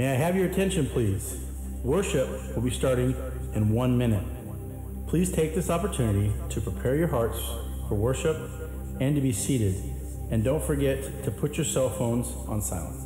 May I have your attention, please? Worship will be starting in 1 minute. Please take this opportunity to prepare your hearts for worship and to be seated. And don't forget to put your cell phones on silent.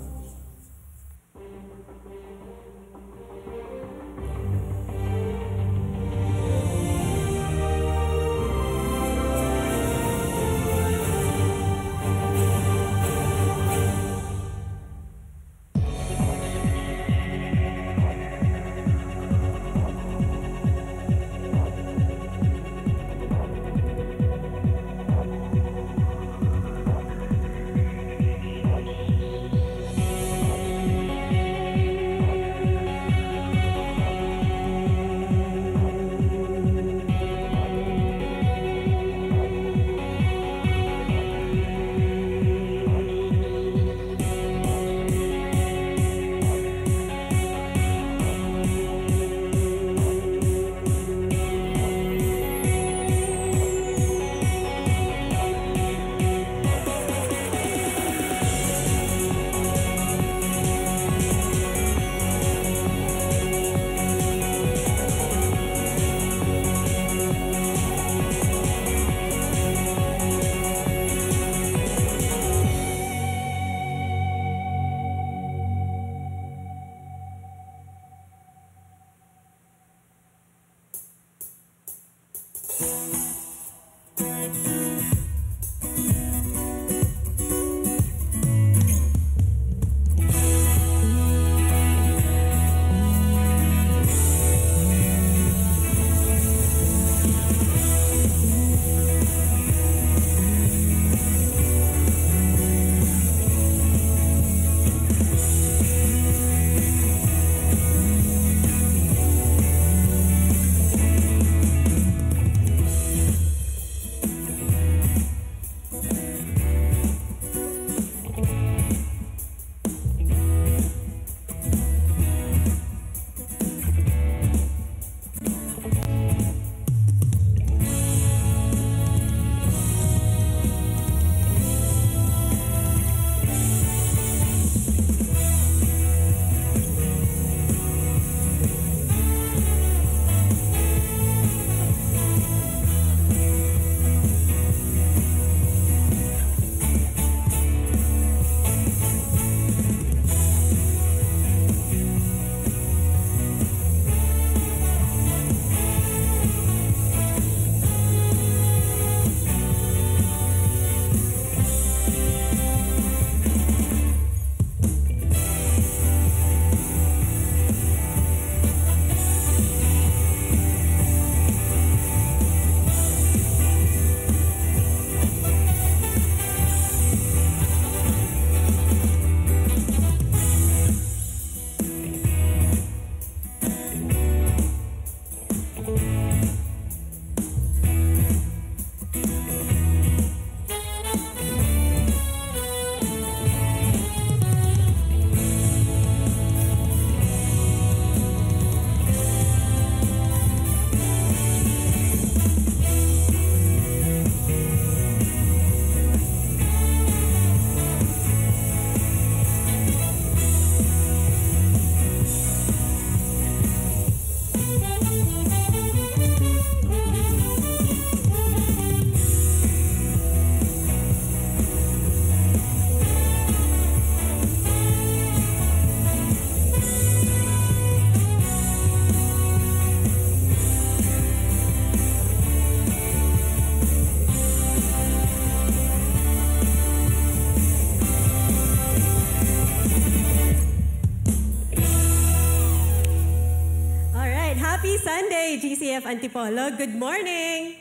Sunday, GCF Antipolo. Good morning.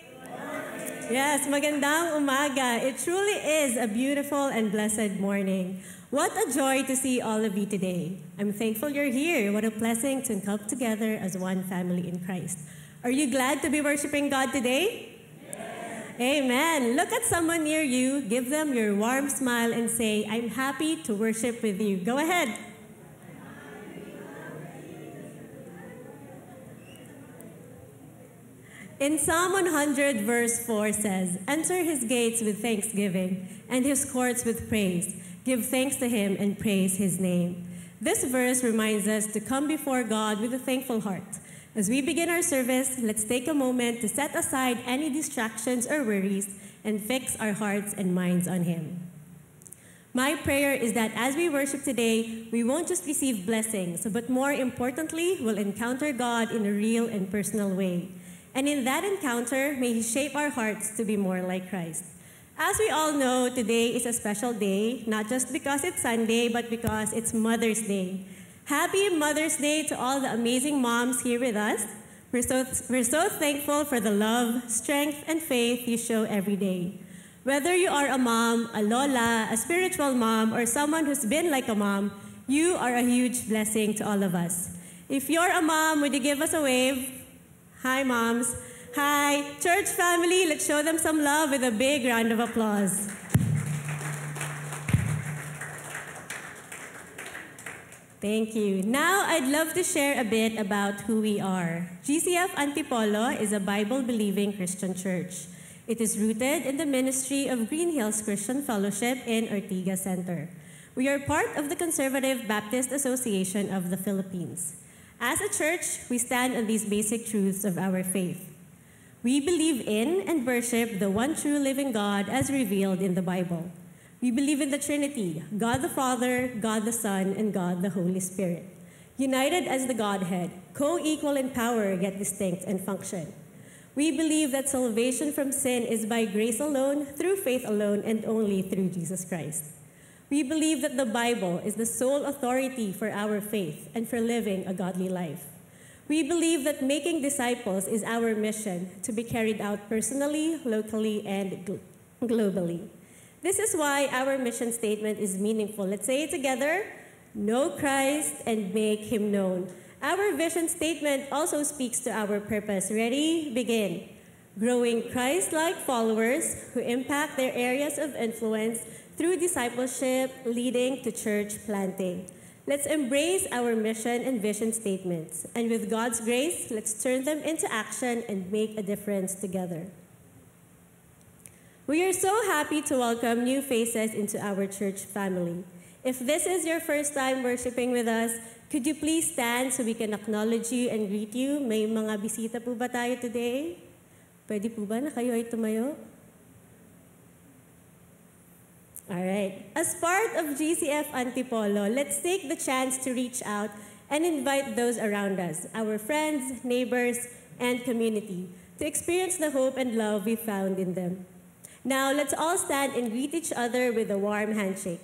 Yes, magandang umaga. It truly is a beautiful and blessed morning. What a joy to see all of you today. I'm thankful you're here. What a blessing to come together as one family in Christ. Are you glad to be worshiping God today? Yes. Amen. Look at someone near you, give them your warm smile and say, I'm happy to worship with you. Go ahead. In Psalm 100 verse 4 says, enter his gates with thanksgiving and his courts with praise. Give thanks to him and praise his name. This verse reminds us to come before God with a thankful heart. As we begin our service, let's take a moment to set aside any distractions or worries and fix our hearts and minds on Him. My prayer is that as we worship today, we won't just receive blessings, but more importantly, we'll encounter God in a real and personal way. And in that encounter, may He shape our hearts to be more like Christ. As we all know, today is a special day, not just because it's Sunday, but because it's Mother's Day. Happy Mother's Day to all the amazing moms here with us. We're so thankful for the love, strength, and faith you show every day. Whether you are a mom, a lola, a spiritual mom, or someone who's been like a mom, you are a huge blessing to all of us. If you're a mom, would you give us a wave? Hi, moms. Hi. Church family, let's show them some love with a big round of applause. Thank you. Now, I'd love to share a bit about who we are. GCF Antipolo is a Bible-believing Christian church. It is rooted in the ministry of Green Hills Christian Fellowship in Ortigas Center. We are part of the Conservative Baptist Association of the Philippines. As a church, we stand on these basic truths of our faith. We believe in and worship the one true living God as revealed in the Bible. We believe in the Trinity, God the Father, God the Son, and God the Holy Spirit, united as the Godhead, co-equal in power yet distinct in function. We believe that salvation from sin is by grace alone, through faith alone, and only through Jesus Christ. We believe that the Bible is the sole authority for our faith and for living a godly life. We believe that making disciples is our mission to be carried out personally, locally, and globally. This is why our mission statement is meaningful. Let's say it together: know Christ and make Him known. Our vision statement also speaks to our purpose. Ready? Begin. Growing Christ-like followers who impact their areas of influence through discipleship, leading to church planting. Let's embrace our mission and vision statements. And with God's grace, let's turn them into action and make a difference together. We are so happy to welcome new faces into our church family. If this is your first time worshiping with us, could you please stand so we can acknowledge you and greet you? May mga bisita po ba tayo today? Pwede po ba na kayo ay tumayo? Alright. As part of GCF Antipolo, let's take the chance to reach out and invite those around us, our friends, neighbors, and community, to experience the hope and love we found in them. Now, let's all stand and greet each other with a warm handshake.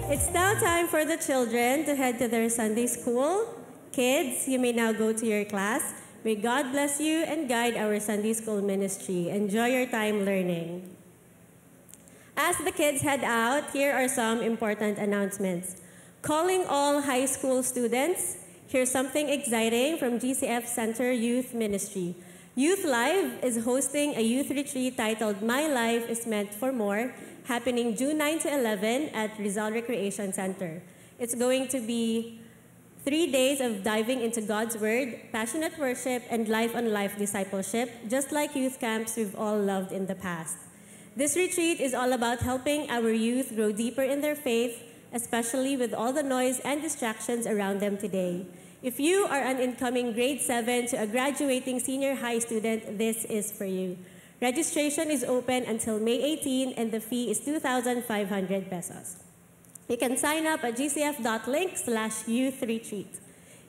It's now time for the children to head to their Sunday school. Kids, you may now go to your class. May God bless you and guide our Sunday school ministry. Enjoy your time learning. As the kids head out, here are some important announcements. Calling all high school students, here's something exciting from GCF Center Youth Ministry. Youth Live is hosting a youth retreat titled My Life is Meant for More, happening June 9 to 11 at Rizal Recreation Center. It's going to be 3 days of diving into God's Word, passionate worship, and life-on-life discipleship, just like youth camps we've all loved in the past. This retreat is all about helping our youth grow deeper in their faith, especially with all the noise and distractions around them today. If you are an incoming grade 7 to a graduating senior high student, this is for you. Registration is open until May 18 and the fee is 2,500 pesos. You can sign up at gcf.link/youthretreat.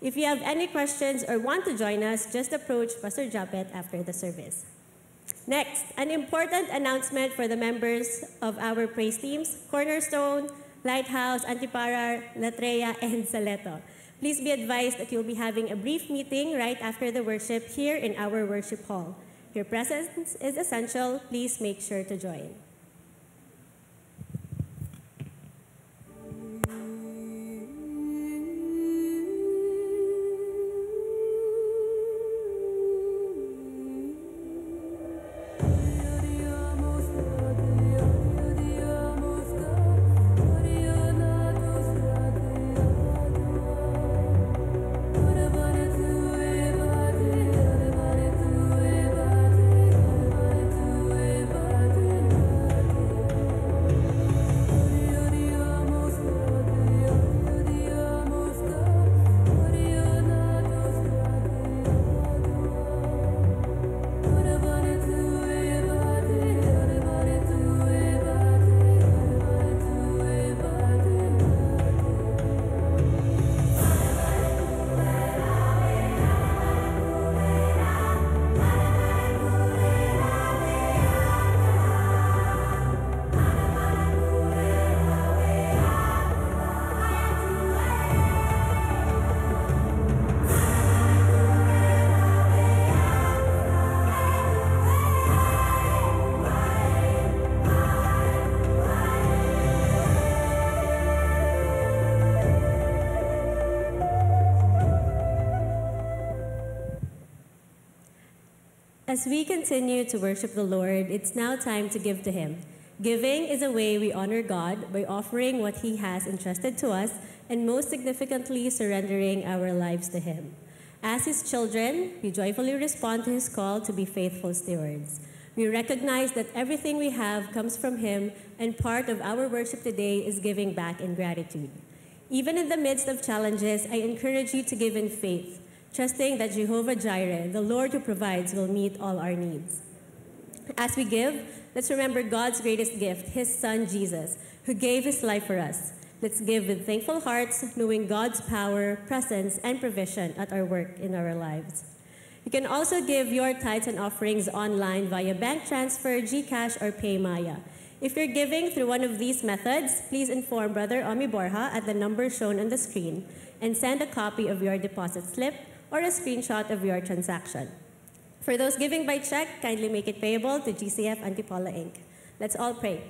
If you have any questions or want to join us, just approach Pastor Japet after the service. Next, an important announcement for the members of our praise teams, Cornerstone, Lighthouse, Antiparar, Latreia, and Saleto. Please be advised that you'll be having a brief meeting right after the worship here in our worship hall. Your presence is essential. Please make sure to join. As we continue to worship the Lord, it's now time to give to Him. Giving is a way we honor God by offering what He has entrusted to us and most significantly, surrendering our lives to Him. As His children, we joyfully respond to His call to be faithful stewards. We recognize that everything we have comes from Him, and part of our worship today is giving back in gratitude. Even in the midst of challenges, I encourage you to give in faith, trusting that Jehovah Jireh, the Lord who provides, will meet all our needs. As we give, let's remember God's greatest gift, His Son Jesus, who gave His life for us. Let's give with thankful hearts, knowing God's power, presence, and provision at our work in our lives. You can also give your tithes and offerings online via bank transfer, GCash, or PayMaya. If you're giving through one of these methods, please inform Brother Omi Borja at the number shown on the screen and send a copy of your deposit slip or a screenshot of your transaction. For those giving by check, kindly make it payable to GCF Antipolo Inc. Let's all pray.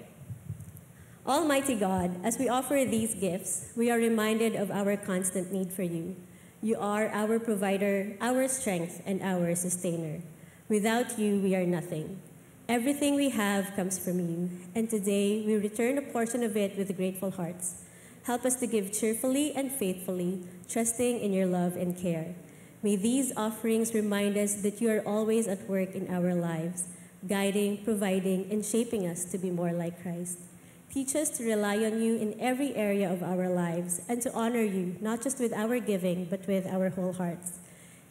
Almighty God, as we offer these gifts, we are reminded of our constant need for you. You are our provider, our strength, and our sustainer. Without you, we are nothing. Everything we have comes from you, and today we return a portion of it with grateful hearts. Help us to give cheerfully and faithfully, trusting in your love and care. May these offerings remind us that you are always at work in our lives, guiding, providing, and shaping us to be more like Christ. Teach us to rely on you in every area of our lives and to honor you, not just with our giving, but with our whole hearts.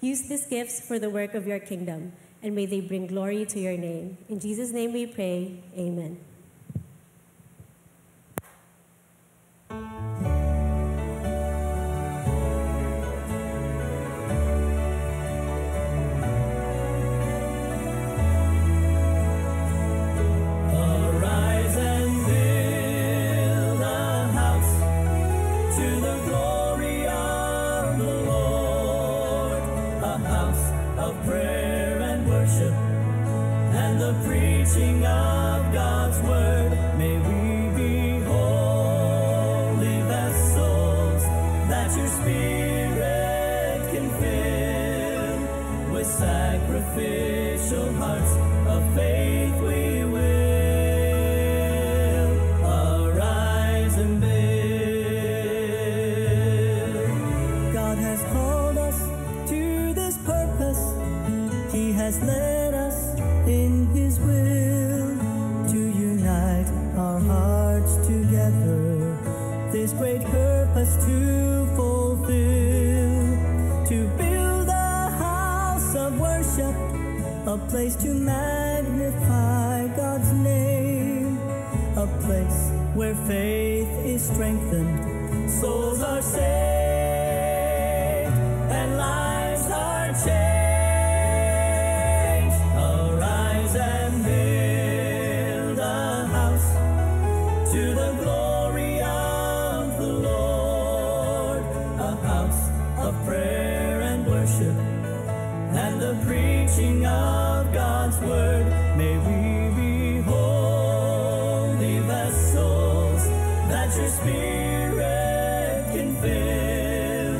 Use these gifts for the work of your kingdom, and may they bring glory to your name. In Jesus' name we pray, amen. Sacrificial hearts of faith we will arise and build. God together this great purpose to fulfill, to build a house of worship, a place to magnify God's name, a place where faith is strengthened, souls are saved, and lives are changed. Arise and build a house to the glory of the Lord, a house of prayer and worship, and the preaching of God's word. May we be holy vessels that your Spirit can fill,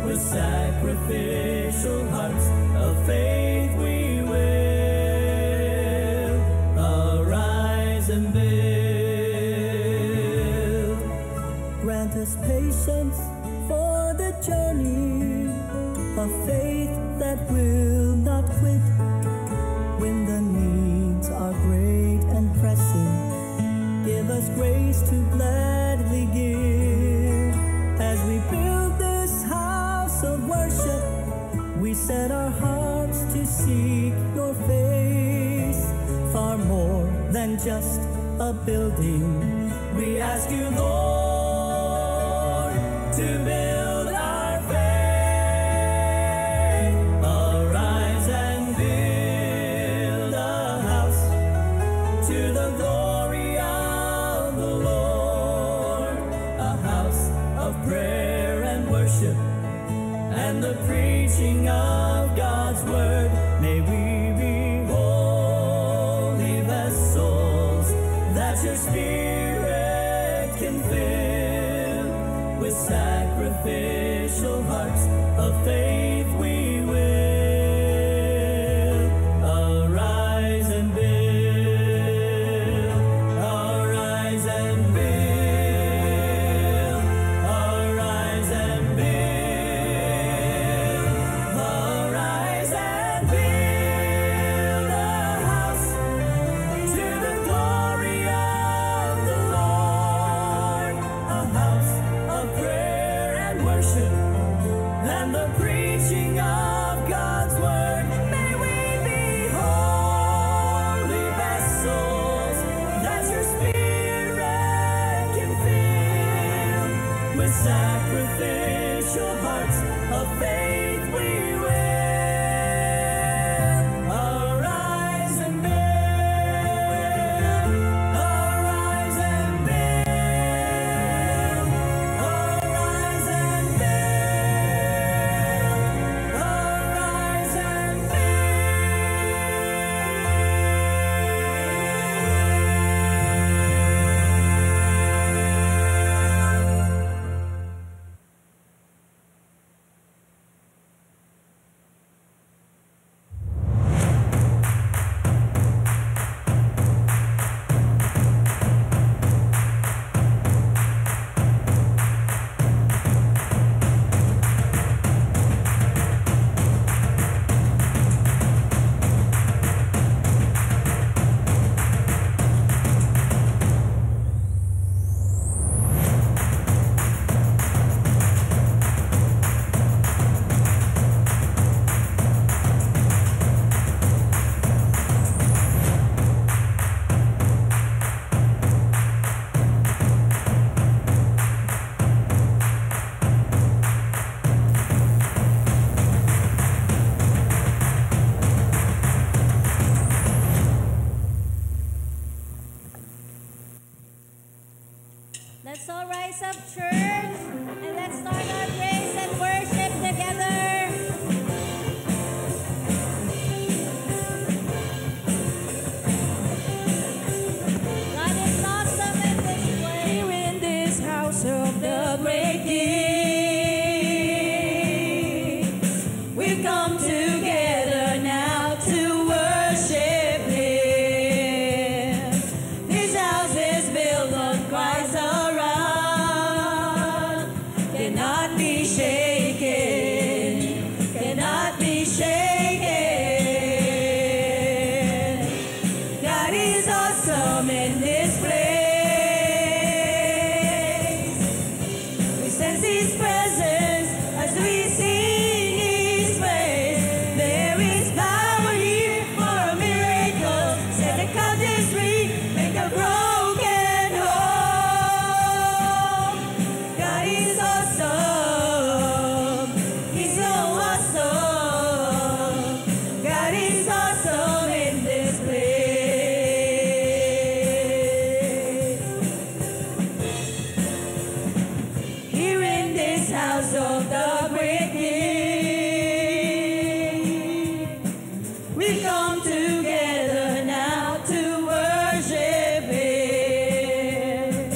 with sacrificial hearts of faith we will arise and build. Grant us patience for the journey of faith that will not quit when the needs are great and pressing. Give us grace to gladly give. As we build this house of worship, we set our hearts to seek your face, far more than just a building. We ask you, Lord, to build our faith. Arise and build a house to the glory of the Lord, a house of prayer and worship, and the preaching of God's word. May we be holy vessels that your Spirit can fill, with sacrificial hearts of faith we will arise and build, arise and build, arise and build, arise and build a house to the glory of the Lord, a house of prayer and worship, and the preaching of God's word. May we be holy vessels that your Spirit can fill, with sacrificial hearts of faith we will arise and build, arise and build, arise and build, arise and Let's all rise up, church, and let's start our praise and worship together. God is awesome in this place. We're in this house of the great King. We've come together now to worship Him. This house is built on Christ our rock, cannot be shaken. house of the great King. We come together now to worship Him.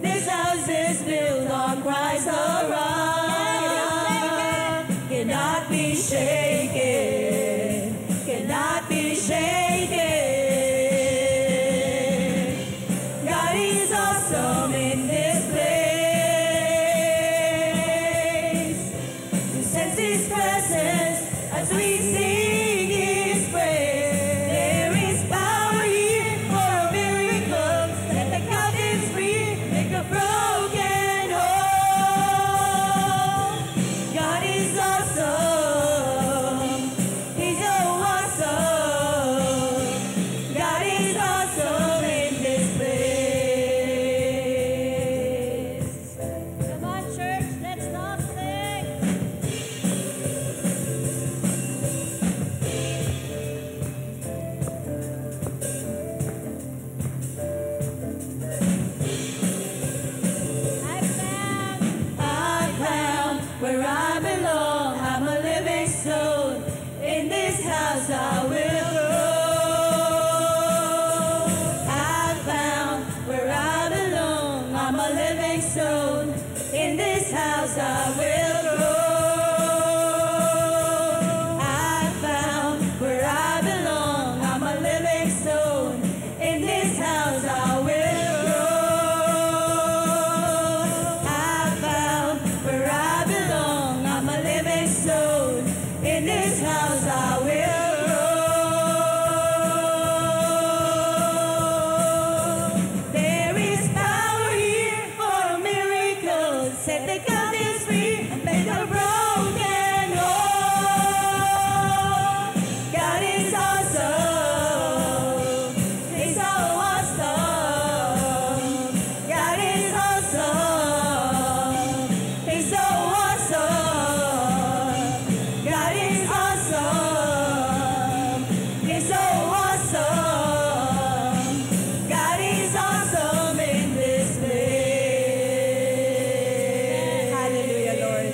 This house is built on Christ the rock, cannot be shaken, cannot be shaken. God is awesome in this place. We sense His presence as we sing His praise. There is power here for a miracle. Set the captives free, make the broken whole. God is awesome. He's so awesome. God is awesome in this place. Come on, church, let's not sing. I found where I belong. I'm a living stone. In this house I will grow. I found where I belong. I'm a living stone. In this house I will grow. I found where I belong. I'm a living stone. In this house I will grow. I found where I belong. I'm a living stone. In this house I will grow. There is power here for a miracle. Set the captives free and make the broken whole. God is awesome. He's so awesome. God is awesome. He's so awesome. God is awesome. He's so awesome. God is awesome in this place. Hallelujah, Lord.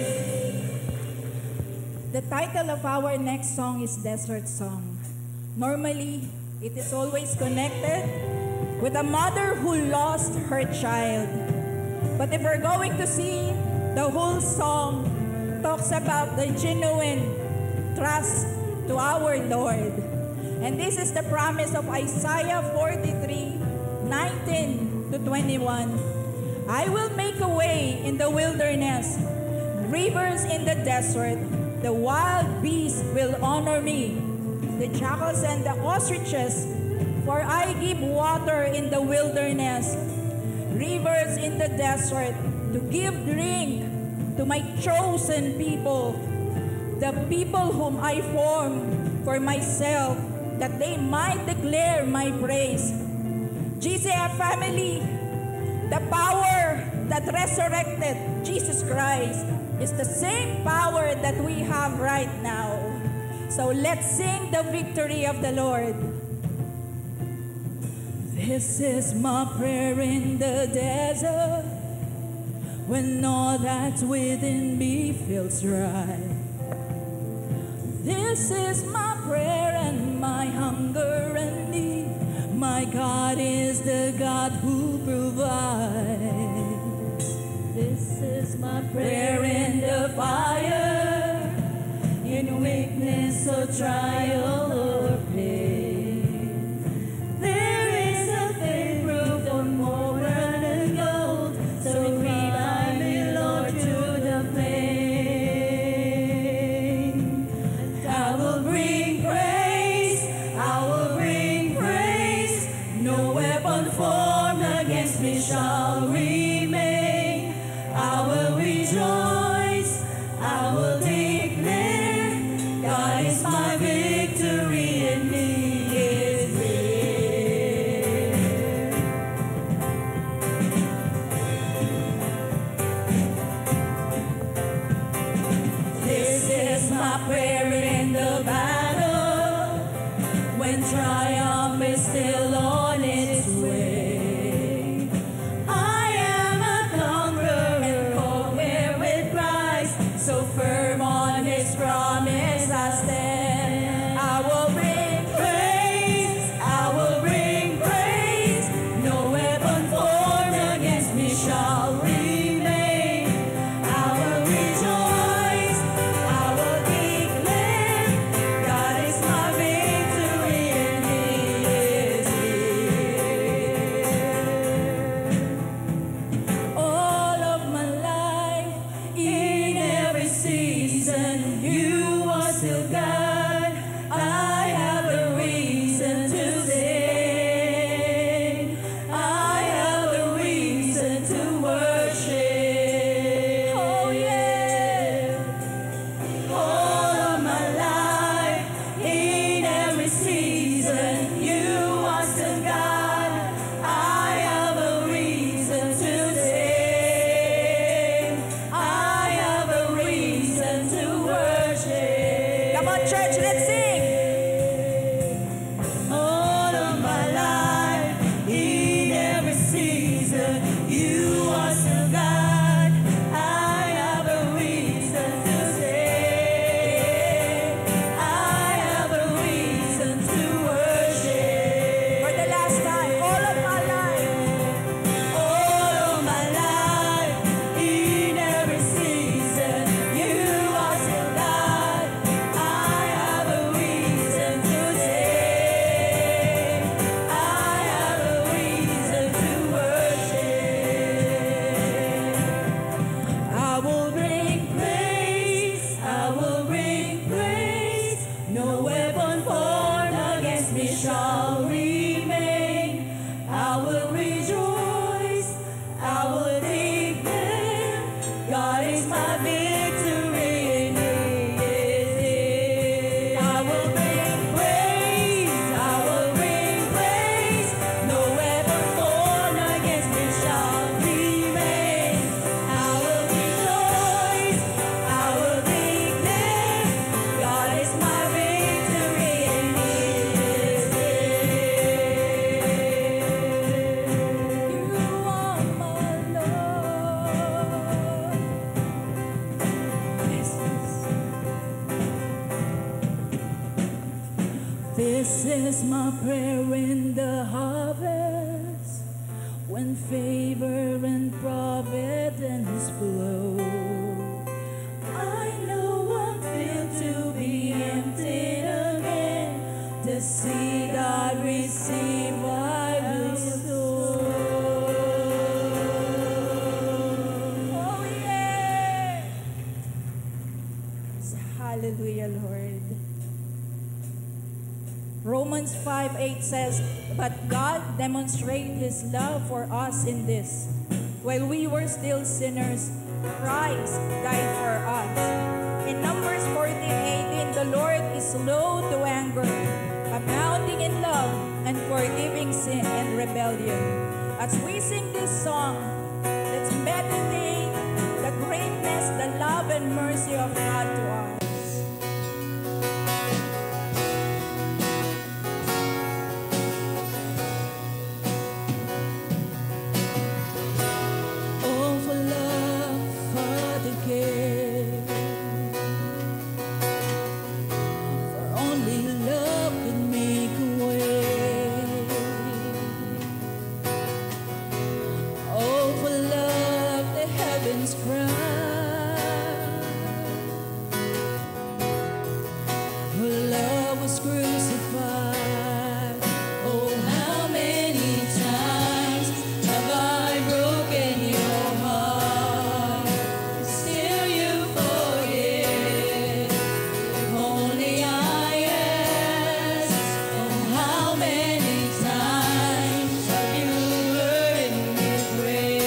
The title of our next song is Desert Song. Normally, it is always connected with a mother who lost her child. But if we're going to see, the whole song talks about the genuine trust to our Lord. And this is the promise of Isaiah 43:19 to 21. I will make a way in the wilderness, rivers in the desert. The wild beasts will honor me, the jackals and the ostriches, for I give water in the wilderness, rivers in the desert, to give drink to my chosen people, the people whom I formed for myself, that they might declare my praise. GCF family, the power that resurrected Jesus Christ is the same power that we have right now. So let's sing the victory of the Lord. This is my prayer in the desert, when all that's within me feels right. This is my prayer and my hunger and need. My God is the God who provides. This is my prayer in the fire, in weakness or trial or pain. There is a faith proof of more than gold, so cry me, Lord, to the flame. I will bring praise, I will bring praise. No weapon formed against me shall remain. I will rejoice, I will declare, God is my victory. shall remain. I will rejoice, I will declare, God is my victory and He is here. All of my life, in every season, you are still God. I have a reason to sing. I have a reason to worship. Oh yeah. All of my life, in every season, you are still God. I have a reason to sing. I have a reason to worship. Come on, church, let's sing. All of my life, in every season, you are still God. I have a reason to sing. I have a reason to worship. For the last time, all of my life, in every season, you are still God. I have a reason to sing. I have a reason to worship. I will bring praise. I will bring praise. No weapon formed against me shall remain. I will rejoice. I will declare, God is my victory and He is here. I will bring praise. I will bring praise. No weapon formed against me shall remain. I will rejoice. I will declare, God is my victory and He is here. You are my Lord. This is my prayer in the harvest, when favor and providence flow. I know I'm filled to be emptied again. The seed I receive, I will sow. Oh yeah! Hallelujah, Lord. Romans 5:8 says, "But God demonstrated His love for us in this: while we were still sinners, Christ died for us." In Numbers 14:18, the Lord is slow to anger, abounding in love, and forgiving sin and rebellion. As we sing this song, let's meditate the greatness, the love, and mercy of God to us. Oh, for love, for the gift, for only love could make a way. Oh, for love, the heavens cry. For love was crucified. Oh, how many times have I broken your heart? Still you forgive. If only I ask. Oh, how many times have you heard me pray?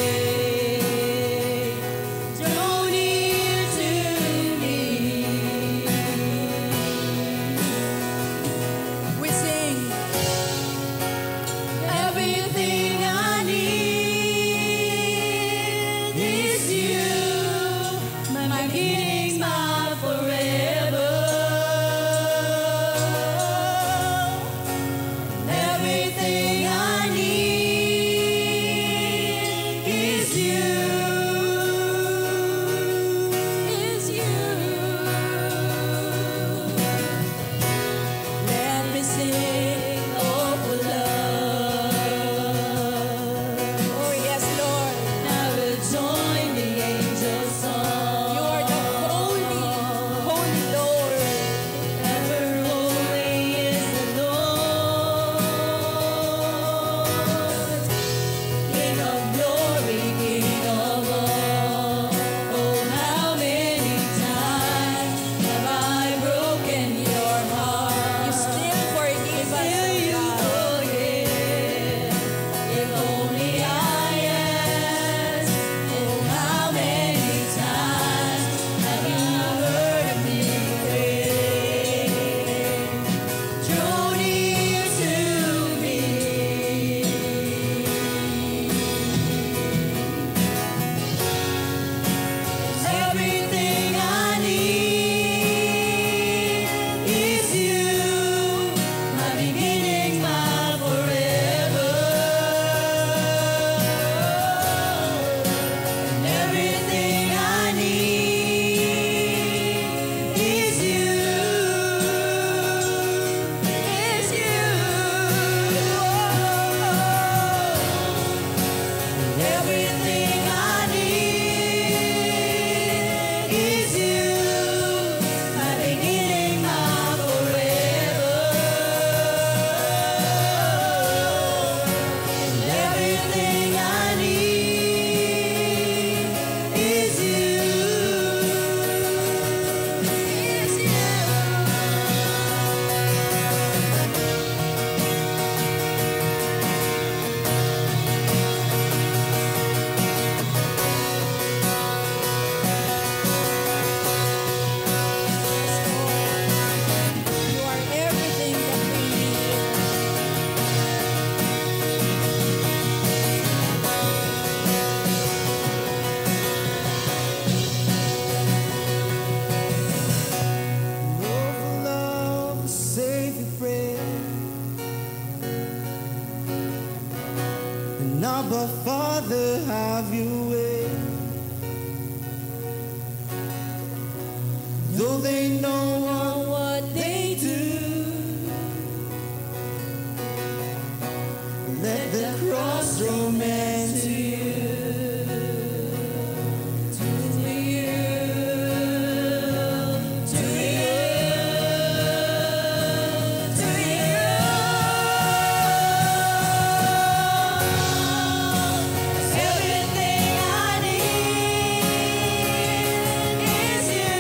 Abba, Father, have your way. Though they know what they do, let the cross draw men to you, to you, to you, to you. Everything I need is you,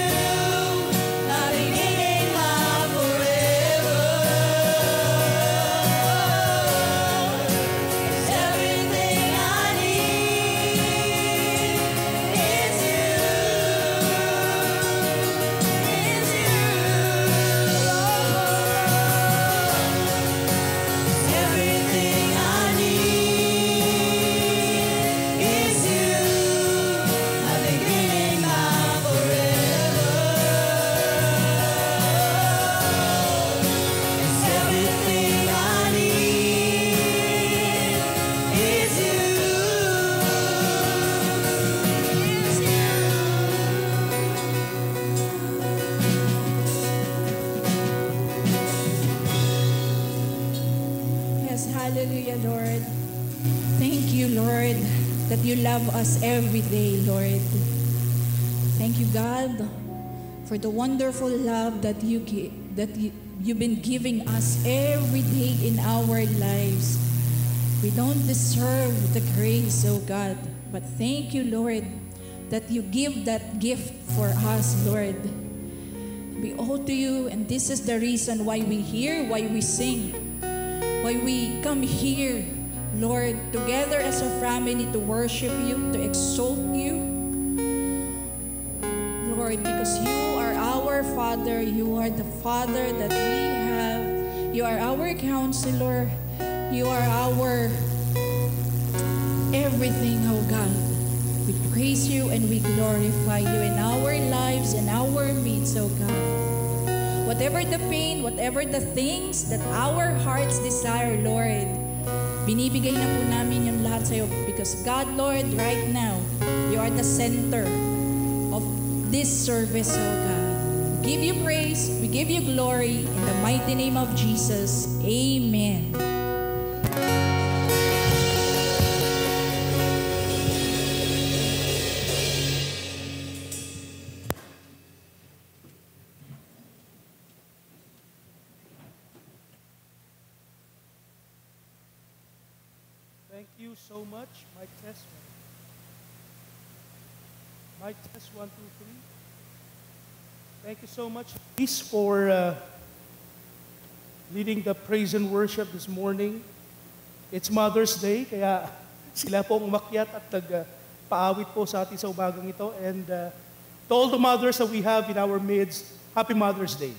my beginning, my forever. Everything I need is you, is you. Everything I need is you, my beginning, my forever. Everything I need is you, is you. Yes, hallelujah, Lord. Thank you, Lord, that you love us every day, Lord. Thank you, God, for the wonderful love that you've been giving us every day in our lives. We don't deserve the grace, oh God, but thank you, Lord, that you give that gift for us, Lord. We owe to you, and this is the reason why we hear, why we sing, why we come here, Lord, together as a family to worship you, to exalt you, Lord, because you are our Father, you are the Father that we have, you are our counselor, you are our everything, oh God. We praise you and we glorify you in our lives and our midst, oh God. Whatever the pain, whatever the things that our hearts desire, Lord, binibigay na po namin yung lahat sa'yo because God, Lord, right now, you are the center of this service, oh God. We give you praise, we give you glory in the mighty name of Jesus. Amen. Thank you so much. Mic test. Mic test 1, 2, 3. Thank you so much, Peace, for leading the praise and worship this morning. It's Mother's Day, kaya sila po umakyat at nagpaawit po sa atin sa umagang ito. And to all the mothers that we have in our midst, Happy Mother's Day.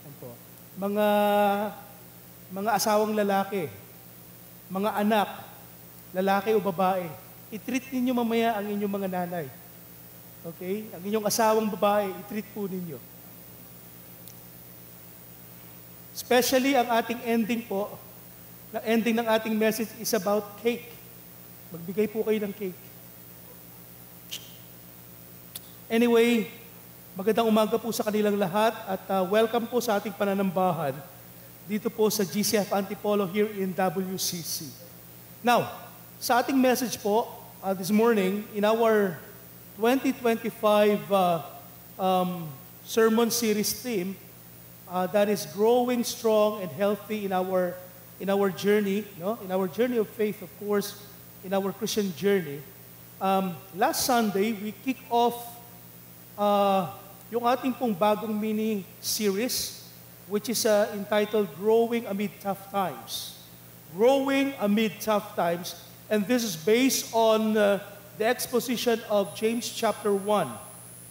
Yan po. Mga asawang lalaki, mga anak, lalaki o babae, i-treat ninyo mamaya ang inyong mga nanay. Okay? Ang inyong asawang babae, i-treat po ninyo. Especially ang ating ending po, na ending ng ating message is about cake. Magbigay po kayo ng cake. Anyway, magandang umaga po sa kanilang lahat at welcome po sa ating pananambahan dito po sa GCF Antipolo here in WCC. Now, sa ating message po this morning, in our 2025 sermon series theme, that is growing strong and healthy in our journey, no? In our journey of faith, of course, in our Christian journey. Last Sunday, we kick off yung ating pong bagong mini series, which is entitled Growing Amid Tough Times. Growing Amid Tough Times. And this is based on the exposition of James chapter 1,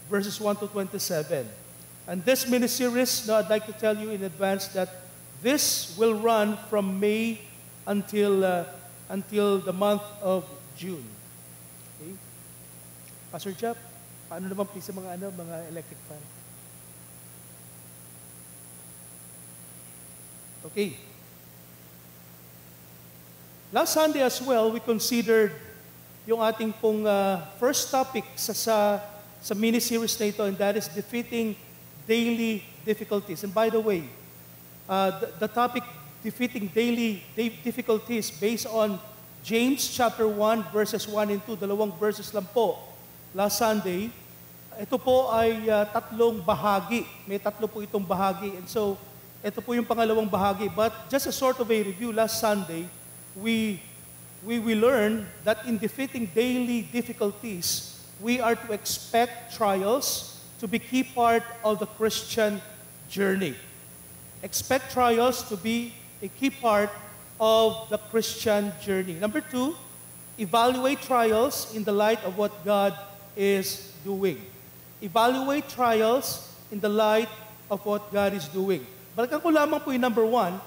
verses 1 to 27. And this mini-series, now I'd like to tell you in advance that this will run from May until the month of June. Okay? Pastor Jeff, paano naman please sa mga electric fan? Okay. Last Sunday as well, we considered yung ating pong first topic sa mini-series na ito, and that is defeating daily difficulties. And by the way, the topic defeating daily difficulties based on James chapter 1 verses 1 and 2, dalawang verses lang po. Last Sunday, ito po ay tatlong bahagi. May tatlo po itong bahagi. And so, ito po yung pangalawang bahagi. But just a sort of a review, last Sunday, we learned that in defeating daily difficulties, we are to expect trials to be key part of the Christian journey. Expect trials to be a key part of the Christian journey. Number 2, evaluate trials in the light of what God is doing. Evaluate trials in the light of what God is doing. Balikan ko lamang po yung number 1,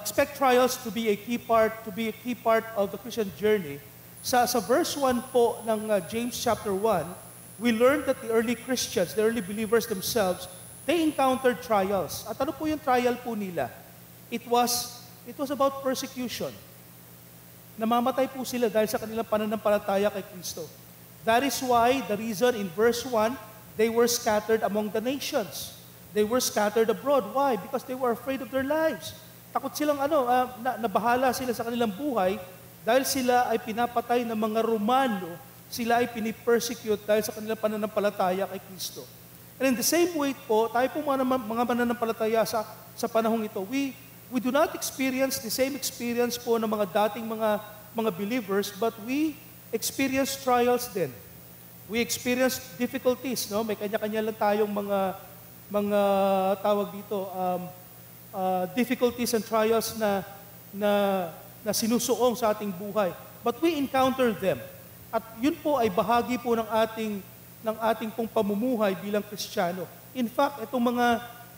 expect trials to be a key part of the Christian journey. Sa verse 1 po ng James chapter 1, we learned that the early Christians, the early believers themselves, they encountered trials. At ano po yung trial po nila? It was about persecution. Namamatay po sila dahil sa kanilang pananampalataya kay Kristo. That is why the reason in verse 1, they were scattered among the nations. They were scattered abroad. Why? Because they were afraid of their lives. Takot silang nabahala sila sa kanilang buhay dahil sila ay pinapatay ng mga Romano. Sila ay pinipersecute dahil sa kanilang pananampalataya kay Kristo. And in the same way po, tayo po mga mananampalataya sa panahong ito, we do not experience the same experience po ng mga dating mga believers, but we experience trials din. We experience difficulties, no? May kanya-kanya lang tayong mga tawag dito, difficulties and trials na sinusuong sa ating buhay. But we encounter them. At yun po ay bahagi po ng ating pong pamumuhay bilang Kristiyano. In fact, itong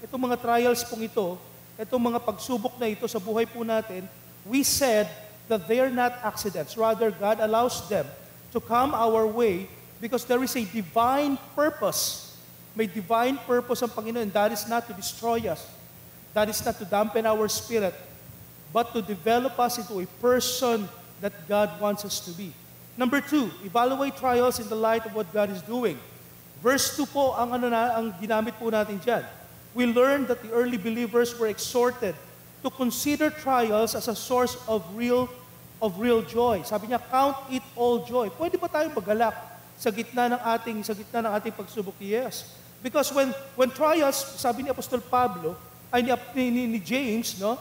mga trials pong ito, itong mga pagsubok na ito sa buhay po natin, we said that they are not accidents. Rather, God allows them to come our way because there is a divine purpose. May divine purpose ang Panginoon. That is not to destroy us. That is not to dampen our spirit, but to develop us into a person that God wants us to be. Number 2, evaluate trials in the light of what God is doing. Verse 2 po ang ginamit po natin dyan. We learned that the early believers were exhorted to consider trials as a source of real joy. Sabi niya, count it all joy. Pwede ba tayong magalak sa gitna ng ating pagsubok? Yes. Because when trials, sabi ni Apostol Pablo, ay ni James, no?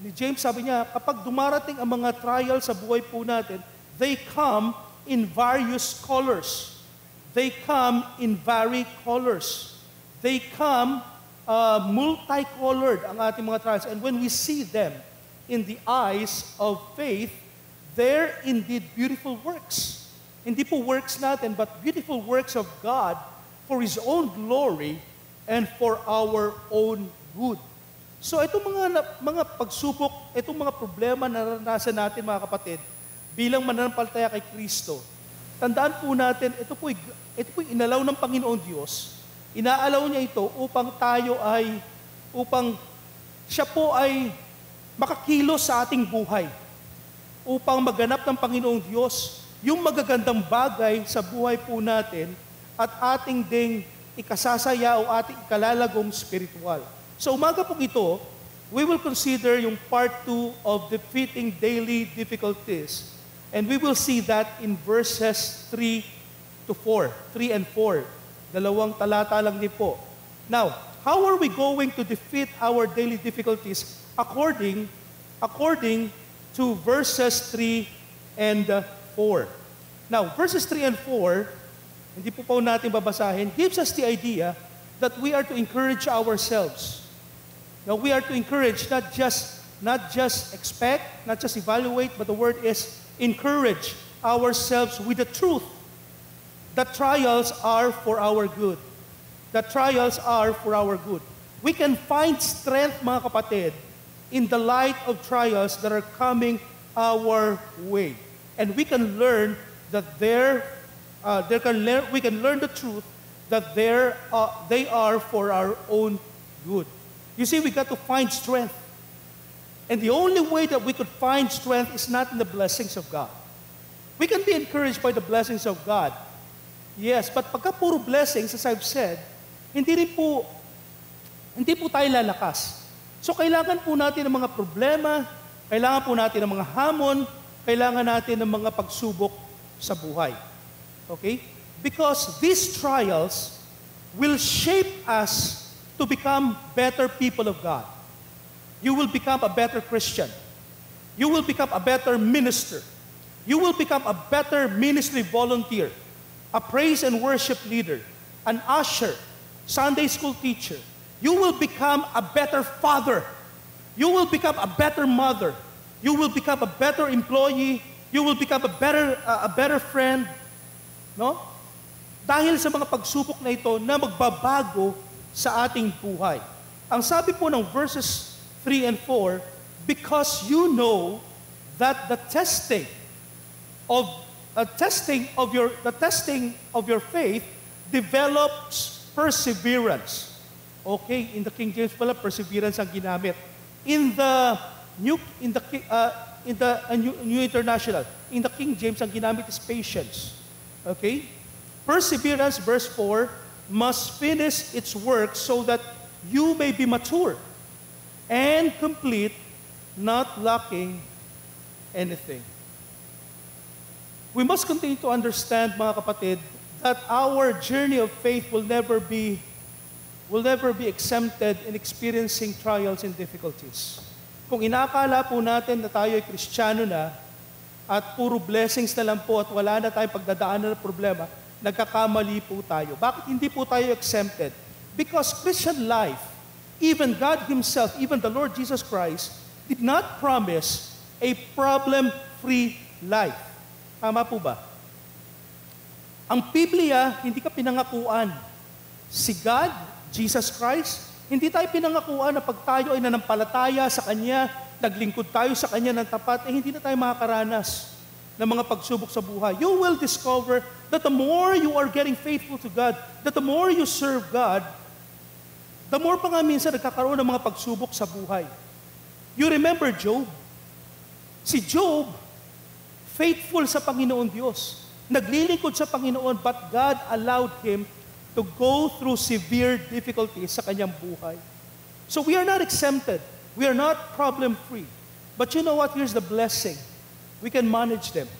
Ni James sabi niya, kapag dumarating ang mga trials sa buhay po natin, they come in various colors. They come in varied colors. They come multicolored ang ating mga trials. And when we see them in the eyes of faith, they're indeed beautiful works. Hindi po works natin, but beautiful works of God for His own glory and for our own good. So itong mga pagsubok, itong mga problema na naranasan natin mga kapatid, bilang mananampalataya kay Kristo, tandaan po natin, ito po inalaw ng Panginoon Diyos. Inaalaw niya ito upang siya po ay makakilos sa ating buhay. Upang maganap ng Panginoong Diyos yung magagandang bagay sa buhay po natin at ating ding ikasasaya o ating ikalalagong spiritual. So umaga pong ito, we will consider yung part 2 of defeating daily difficulties. And we will see that in verses 3 and 4. Dalawang talata lang din po. Now, how are we going to defeat our daily difficulties according to verses 3 and 4? Now, verses 3 and 4, hindi po natin babasahin, gives us the idea that we are to encourage ourselves. Now, we are to encourage, not just expect, not just evaluate, but the word is encourage ourselves with the truth that trials are for our good. That trials are for our good. We can find strength, mga kapatid, in the light of trials that are coming our way. And we can learn that we can learn the truth that they are for our own good. You see, we got to find strength. And the only way that we could find strength is not in the blessings of God. We can be encouraged by the blessings of God. Yes, but pagka puro blessings, as I've said, hindi po tayo lalakas. So kailangan po natin ng mga problema, kailangan po natin ng mga hamon, kailangan natin ng mga pagsubok sa buhay. Okay? Because these trials will shape us to become better people of God. You will become a better Christian. You will become a better minister. You will become a better ministry volunteer, a praise and worship leader, an usher, Sunday school teacher. You will become a better father. You will become a better mother. You will become a better employee. You will become a better friend. No? Dahil sa mga pagsubok na ito na magbabago sa ating buhay. Ang sabi po ng verses 3 and 4, because you know that the testing of your faith develops perseverance. Okay, in the King James pala, perseverance ang ginamit. In the New International, in the King James ang ginamit is patience. Okay? Perseverance, verse 4, must finish its work so that you may be mature and complete, not lacking anything. We must continue to understand, mga kapatid, that our journey of faith will never be exempted in experiencing trials and difficulties. Kung inakala po natin na tayo ay Kristiyano na at puro blessings na lang po at wala na tayong pagdadaanan ng problema, nagkakamali po tayo. Bakit hindi po tayo exempted? Because Christian life, even God Himself, even the Lord Jesus Christ, did not promise a problem-free life. Tama po ba? Ang Biblia, hindi ka pinangakuan. Si God, Jesus Christ, hindi tayo pinangakuan na pag tayo ay nanampalataya sa Kanya, naglingkod tayo sa Kanya ng tapat, hindi na tayo makakaranas ng mga pagsubok sa buhay. You will discover that the more you are getting faithful to God, that the more you serve God, the more pa nga minsan nagkakaroon ng mga pagsubok sa buhay. You remember Job? Si Job, faithful sa Panginoon Diyos. Naglilingkod sa Panginoon, but God allowed him to go through severe difficulties sa kanyang buhay. So we are not exempted. We are not problem-free. But you know what? Here's the blessing. We can manage them.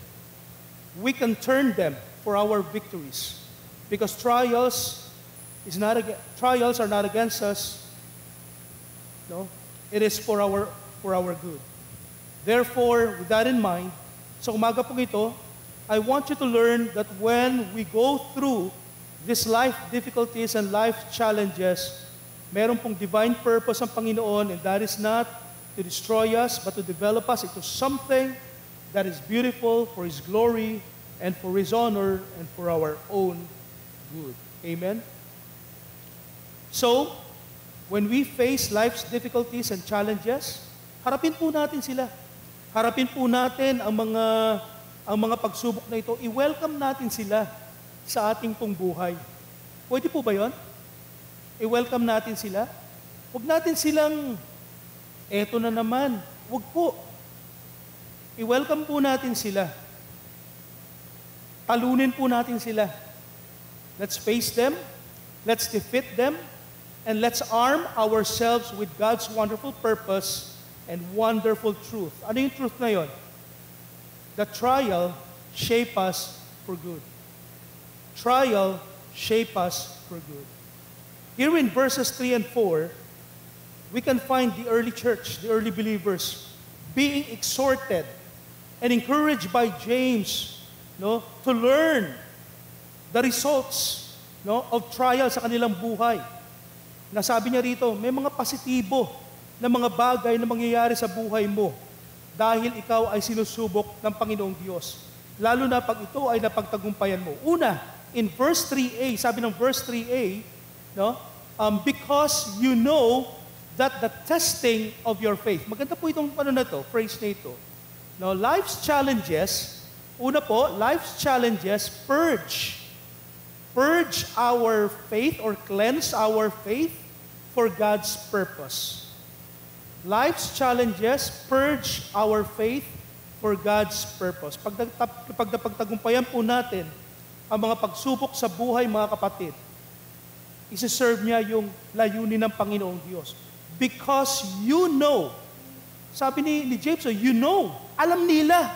We can turn them for our victories. Because trials are not against us. No? It is for our good. Therefore, with that in mind, sa umaga pong ito, I want you to learn that when we go through these life difficulties and life challenges, meron pong divine purpose ang Panginoon, and that is not to destroy us, but to develop us into something that is beautiful for His glory and for His honor and for our own good. Amen? So, when we face life's difficulties and challenges, harapin po natin sila. Harapin po natin ang mga pagsubok na ito. I-welcome natin sila sa ating pong buhay. Pwede po ba yun? I-welcome natin sila. Huwag natin silang, eto na naman. Huwag po. I-welcome po natin sila. Talunin po natin sila. Let's face them. Let's defeat them. And let's arm ourselves with God's wonderful purpose and wonderful truth. Ano yung truth na yun? The trial shape us for good. Trial shape us for good. Here in verses 3 and 4, we can find the early church, the early believers, being exhorted and encouraged by James, to learn the results, of trial sa kanilang buhay. Nasabi niya rito, may mga positibo na mga bagay na mangyayari sa buhay mo dahil ikaw ay sinusubok ng Panginoong Diyos. Lalo na pag ito ay napagtagumpayan mo. Una, in verse 3a, sabi ng verse 3a, because you know that the testing of your faith. Maganda po itong phrase na ito. Now, life's challenges, una po, life's challenges purge our faith or cleanse our faith for God's purpose. Life's challenges purge our faith for God's purpose. Pag napagtagumpayan po natin ang mga pagsubok sa buhay, mga kapatid, isi-serve niya yung layunin ng Panginoong Diyos. Because you know, sabi ni James, you know, alam nila.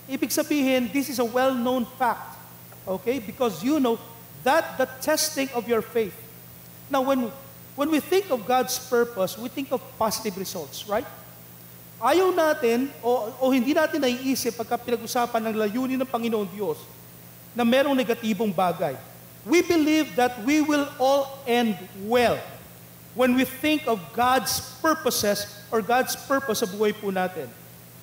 Ibig sabihin, this is a well-known fact. Okay? Because you know that the testing of your faith. Now, when we think of God's purpose, we think of positive results, right? Ayaw natin, o hindi natin naiisip pagka pinag-usapan ng layunin ng Panginoong Diyos na merong negatibong bagay. We believe that we will all end well when we think of God's purposes or God's purpose sa buhay po natin.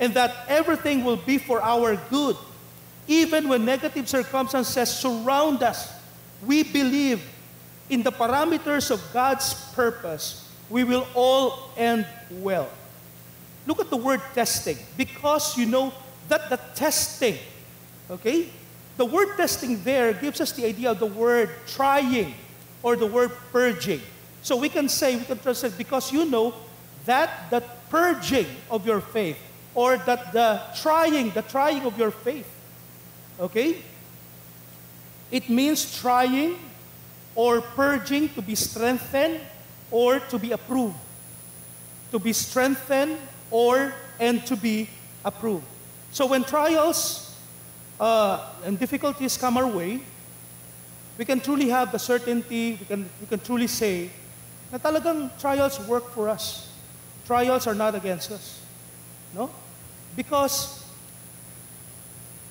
And that everything will be for our good. Even when negative circumstances surround us, we believe in the parameters of God's purpose, we will all end well. Look at the word testing. Because you know that the testing, okay? The word testing there gives us the idea of the word trying or the word purging. So we can translate, because you know that the purging of your faith or that the trying of your faith, okay? It means trying or purging to be strengthened or to be approved. To be strengthened and to be approved. So when trials and difficulties come our way, we can truly have the certainty, we can truly say na talagang trials work for us. Trials are not against us. No? Because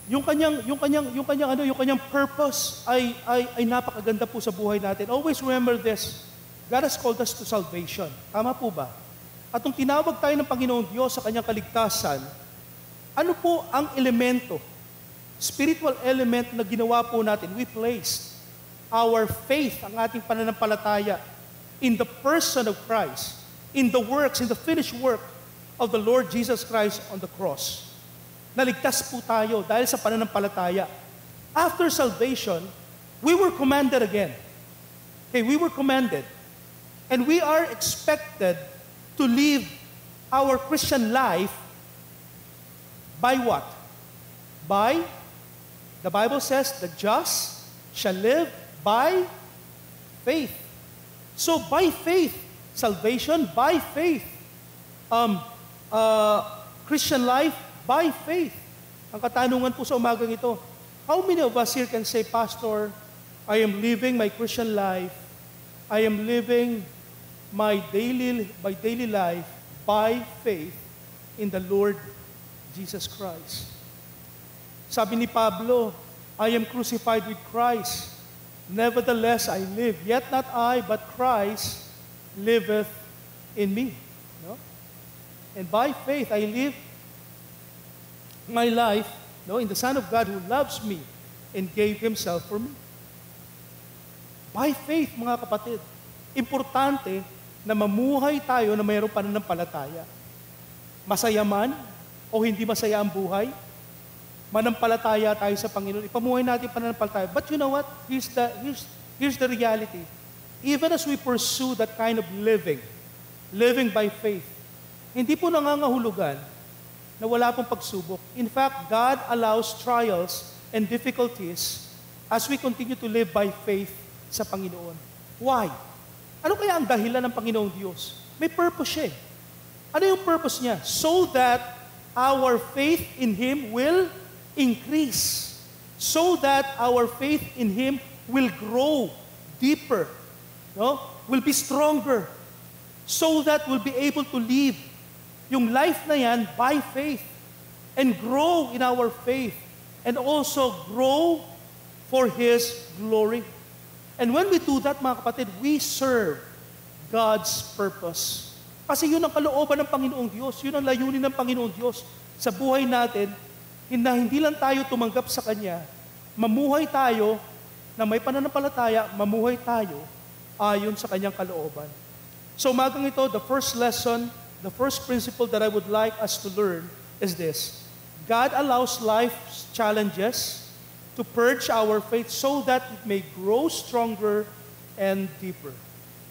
yung kanyang purpose ay napakaganda po sa buhay natin. Always remember this. God has called us to salvation. Tama po ba? At nung tinawag tayo ng Panginoong Diyos sa kanyang kaligtasan, ano po ang elemento, spiritual element na ginawa po natin? We placed our faith, ang ating pananampalataya, in the person of Christ, in the works, in the finished work of the Lord Jesus Christ on the cross. Naligtas po tayo dahil sa pananampalataya. After salvation, we were commanded again. Okay, we were commanded. And we are expected to live our Christian life by what? By, the Bible says, the just shall live by faith. So by faith, salvation, by faith, Christian life, by faith. Ang katanungan po sa umagang ito, how many of us here can say, Pastor, I am living my Christian life, I am living my daily life by faith in the Lord Jesus Christ. Sabi ni Pablo, I am crucified with Christ. Nevertheless, I live. Yet not I, but Christ liveth in me. No? And by faith, I live my life in the Son of God who loves me and gave Himself for me. By faith, mga kapatid, importante na mamuhay tayo na mayroong pananampalataya. Masaya man o hindi masaya ang buhay, manampalataya tayo sa Panginoon. Ipamuhay natin pananampalataya. But you know what? Here's the reality. Even as we pursue that kind of living by faith, hindi po nangangahulugan na wala pong pagsubok. In fact, God allows trials and difficulties as we continue to live by faith sa Panginoon. Why? Ano kaya ang dahilan ng Panginoong Diyos? May purpose siya. Ano yung purpose niya? So that our faith in Him will increase. So that our faith in Him will grow deeper. No? Will be stronger. So that we'll be able to live yung life na yan by faith. And grow in our faith. And also grow for His glory. And when we do that, mga kapatid, we serve God's purpose. Kasi yun ang kalooban ng Panginoong Diyos. Yun ang layunin ng Panginoong Diyos sa buhay natin. Hindi lang tayo tumanggap sa Kanya, mamuhay tayo na may pananampalataya, mamuhay tayo ayon sa Kanyang kalooban. So umagang ito, the first lesson, the first principle that I would like us to learn is this. God allows life's challenges to purge our faith so that it may grow stronger and deeper.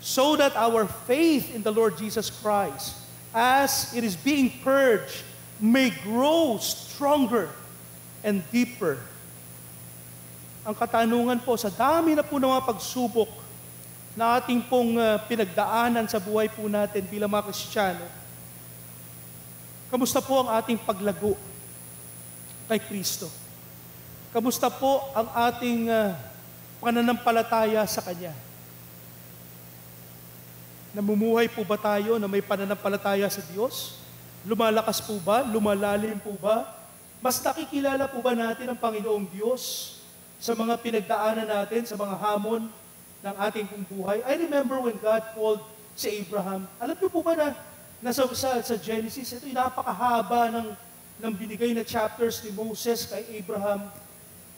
So that our faith in the Lord Jesus Christ as it is being purged, may grow stronger and deeper. Ang katanungan po, sa dami na po ng mga pagsubok na ating pong pinagdaanan sa buhay po natin bilang mga Kristiyano, kamusta po ang ating paglago kay Kristo? Kamusta po ang ating pananampalataya sa Kanya? Namumuhay po ba tayo na may pananampalataya sa Diyos? Lumalakas po ba? Lumalalim po ba? Mas nakikilala po ba natin ang Panginoong Diyos sa mga pinagdaanan natin, sa mga hamon ng ating buhay? I remember when God called si Abraham. Alam niyo po ba na sa Genesis, ito yung napakahaba ng binigay na chapters ni Moses kay Abraham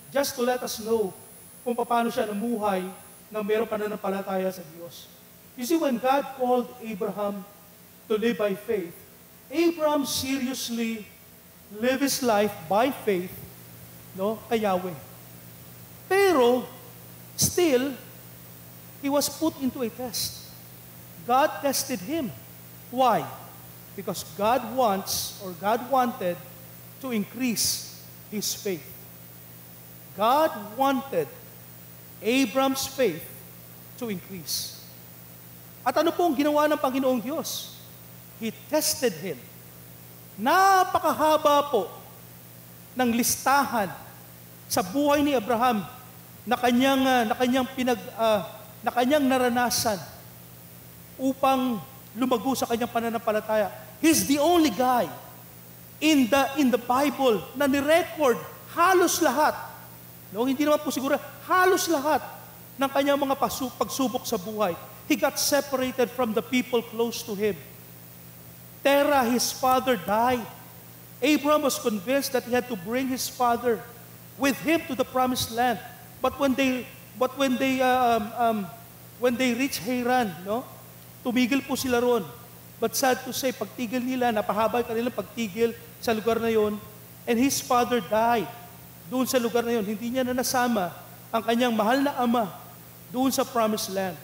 just to let us know kung paano siya namuhay nang mayroong pananampalataya sa Diyos. You see, when God called Abraham to live by faith, Abraham seriously lived his life by faith, kay Yahweh. Pero, still, he was put into a test. God tested him. Why? Because God wanted to increase his faith. God wanted Abraham's faith to increase. At ano po ang ginawa ng Panginoong Diyos? He tested him. Napakahaba po ng listahan sa buhay ni Abraham na kanyang naranasan upang lumago sa kanyang pananampalataya. He's the only guy in the Bible na ni-record halos lahat. Hindi naman po siguro, halos lahat ng kanyang mga pagsubok sa buhay. He got separated from the people close to him. Terah, his father, died. Abraham was convinced that he had to bring his father with him to the promised land. But when they reached Haran, tumigil po sila ron. But sad to say, pagtigil nila, napahaba yung kanilang pagtigil sa lugar na yon, and his father died doon sa lugar na yon. Hindi niya na nasama ang kanyang mahal na ama doon sa promised land.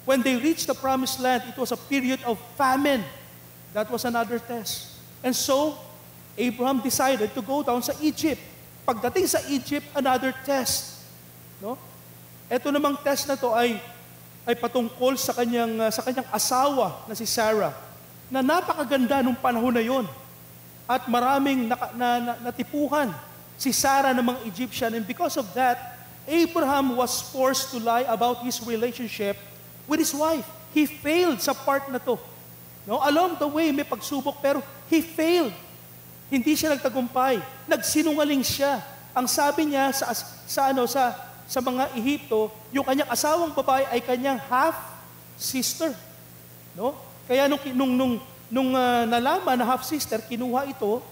When they reached the promised land, it was a period of famine. That was another test. And so, Abraham decided to go down sa Egypt. Pagdating sa Egypt, another test. Ito namang test na to ay patungkol sa kanyang asawa na si Sarah, na napakaganda nung panahon na yon. At maraming natipuhan si Sarah ng mga Egyptian. And because of that, Abraham was forced to lie about his relationship with his wife. He failed sa part na to. Along the way, may pagsubok, pero he failed. Hindi siya nagtagumpay. Nagsinungaling siya. Ang sabi niya sa mga Ehipto, yung kanyang asawang babae ay kanyang half-sister. Kaya nung nalaman na half-sister, kinuha ito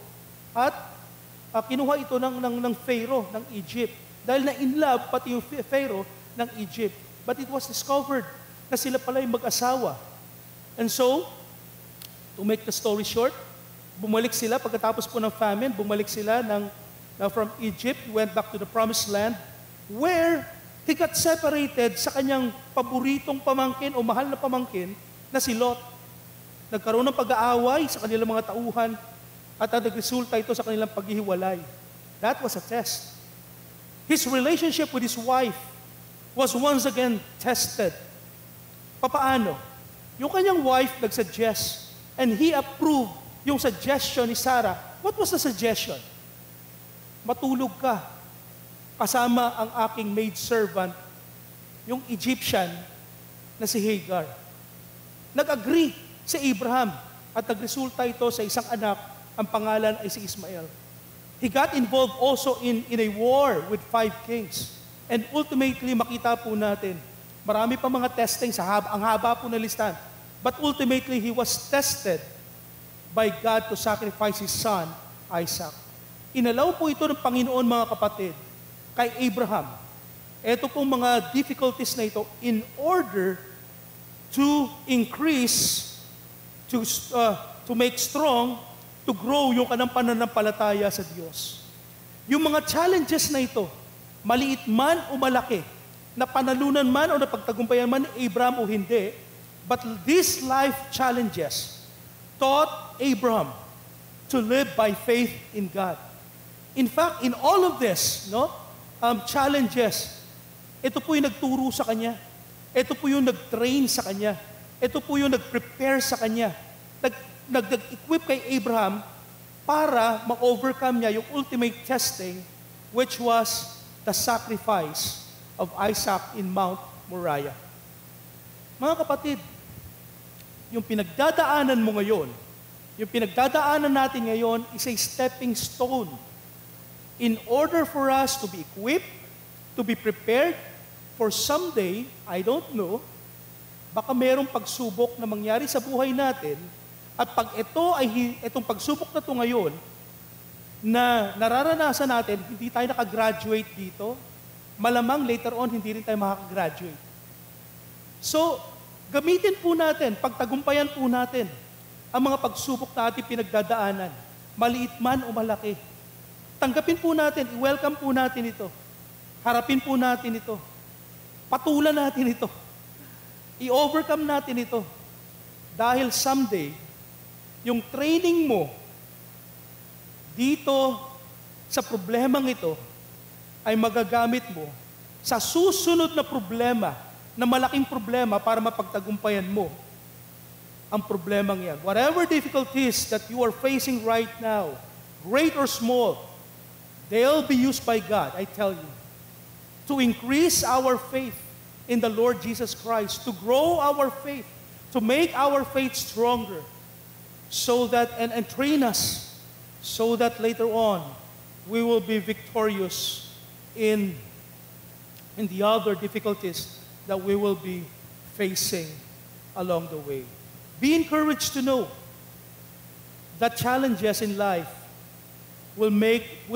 ng Pharaoh ng Egypt. Dahil na-inlove pati yung Pharaoh ng Egypt. But it was discovered na sila pala yung mag-asawa. And so, to make the story short, bumalik sila pagkatapos po ng famine, bumalik sila from Egypt, went back to the promised land, where he got separated sa kanyang paboritong pamangkin o mahal na pamangkin na si Lot. Nagkaroon ng pag-aaway sa kanilang mga tauhan at nagresulta ito sa kanilang paghihiwalay. That was a test. His relationship with his wife was once again tested. Papaano? Yung kanyang wife nagsuggest and he approved yung suggestion ni Sarah. What was the suggestion? Matulog ka kasama ang aking maidservant, yung Egyptian na si Hagar. Nag-agree si Abraham at nagresulta ito sa isang anak, ang pangalan ay si Ismael. He got involved also in a war with 5 kings. And ultimately, makita po natin, marami pa mga testing, ang haba po na listahan. But ultimately, he was tested by God to sacrifice his son, Isaac. Inalaw po ito ng Panginoon, mga kapatid, kay Abraham. Ito pong mga difficulties na ito in order to increase, to make strong, to grow yung kanang pananampalataya sa Diyos. Yung mga challenges na ito, maliit man o malaki, na panalunan man o napagtagumpayan man ni Abraham o hindi, but these life challenges taught Abraham to live by faith in God. In fact, in all of this, challenges, ito po yung nagturo sa kanya. Ito po yung nag-train sa kanya. Ito po yung nag-prepare sa kanya. Nag-equip kay Abraham para ma-overcome niya yung ultimate testing, which was the sacrifice of Isaac in Mount Moriah. Mga kapatid, yung pinagdadaanan mo ngayon, yung pinagdadaanan natin ngayon is a stepping stone in order for us to be equipped, to be prepared for someday, I don't know, baka merong pagsubok na mangyari sa buhay natin, at pag itong pagsubok na ito ngayon, na nararanasan natin, hindi tayo nakagraduate dito, malamang later on, hindi rin tayo makakagraduate. So, gamitin po natin, pagtagumpayan po natin, ang mga pagsubok na ating pinagdadaanan, maliit man o malaki. Tanggapin po natin, i-welcome po natin ito. Harapin po natin ito. Patulan natin ito. I-overcome natin ito. Dahil someday, yung training mo dito sa problemang ito ay magagamit mo sa susunod na problema, na malaking problema para mapagtagumpayan mo ang problemang yan. Whatever difficulties that you are facing right now, great or small, they'll be used by God, I tell you, to increase our faith in the Lord Jesus Christ, to grow our faith, to make our faith stronger, so that, and train us, so that later on, we will be victorious in the other difficulties that we will be facing along the way. Be encouraged to know that challenges in life will